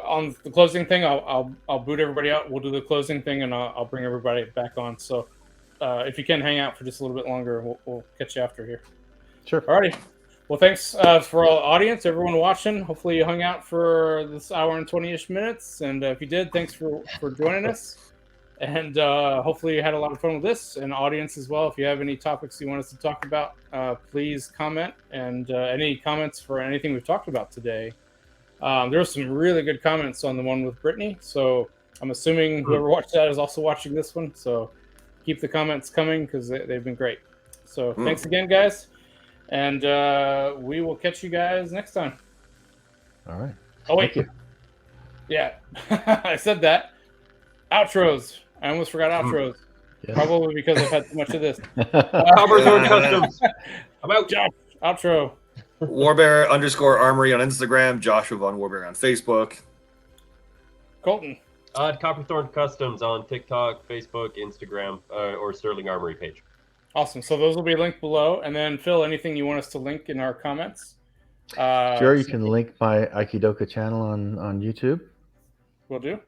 on the closing thing, I'll boot everybody out. We'll do the closing thing, and I'll bring everybody back on. So if you can hang out for just a little bit longer, we'll catch you after here. Sure. Alrighty. Well, thanks for all the audience, everyone watching. Hopefully you hung out for this hour and 20-ish minutes. And if you did, thanks for joining us. And hopefully you had a lot of fun with this, and audience as well. If you have any topics you want us to talk about, please comment. And any comments for anything we've talked about today. There were some really good comments on the one with Brittany. So I'm assuming whoever watched that is also watching this one. So keep the comments coming, because they've been great. So thanks again, guys. And we will catch you guys next time. All right. Oh, wait. Yeah, I said that. Outros. I almost forgot outros. Yeah. Probably because I've had too much of this. Copperthorn Customs. I'm out. Josh, outro. Warbear_Armory on Instagram. Joshua Von Warbear on Facebook. Colton. Copperthorn Customs on TikTok, Facebook, Instagram, or Sterling Armory page. Awesome. So those will be linked below. And then, Phil, anything you want us to link in our comments? Sure, you can link my Aikidoka channel on YouTube. Will do.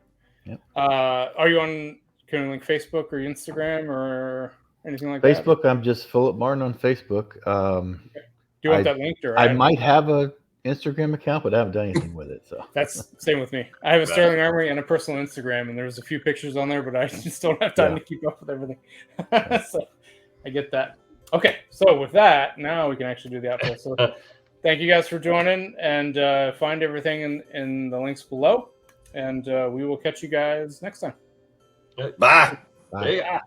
Yep. Are you on? Can you link Facebook or Instagram or anything like that? Facebook, I'm just Phillip Martin on Facebook. Do you want that linked? Or I might have a Instagram account, but I haven't done anything with it. So that's same with me. I have a Sterling Armory and a personal Instagram, and there's a few pictures on there, but I just don't have time to keep up with everything. So I get that. Okay, so with that, now we can actually do the outro. So thank you guys for joining, and find everything in the links below, and we will catch you guys next time. Bye. Bye. Yeah.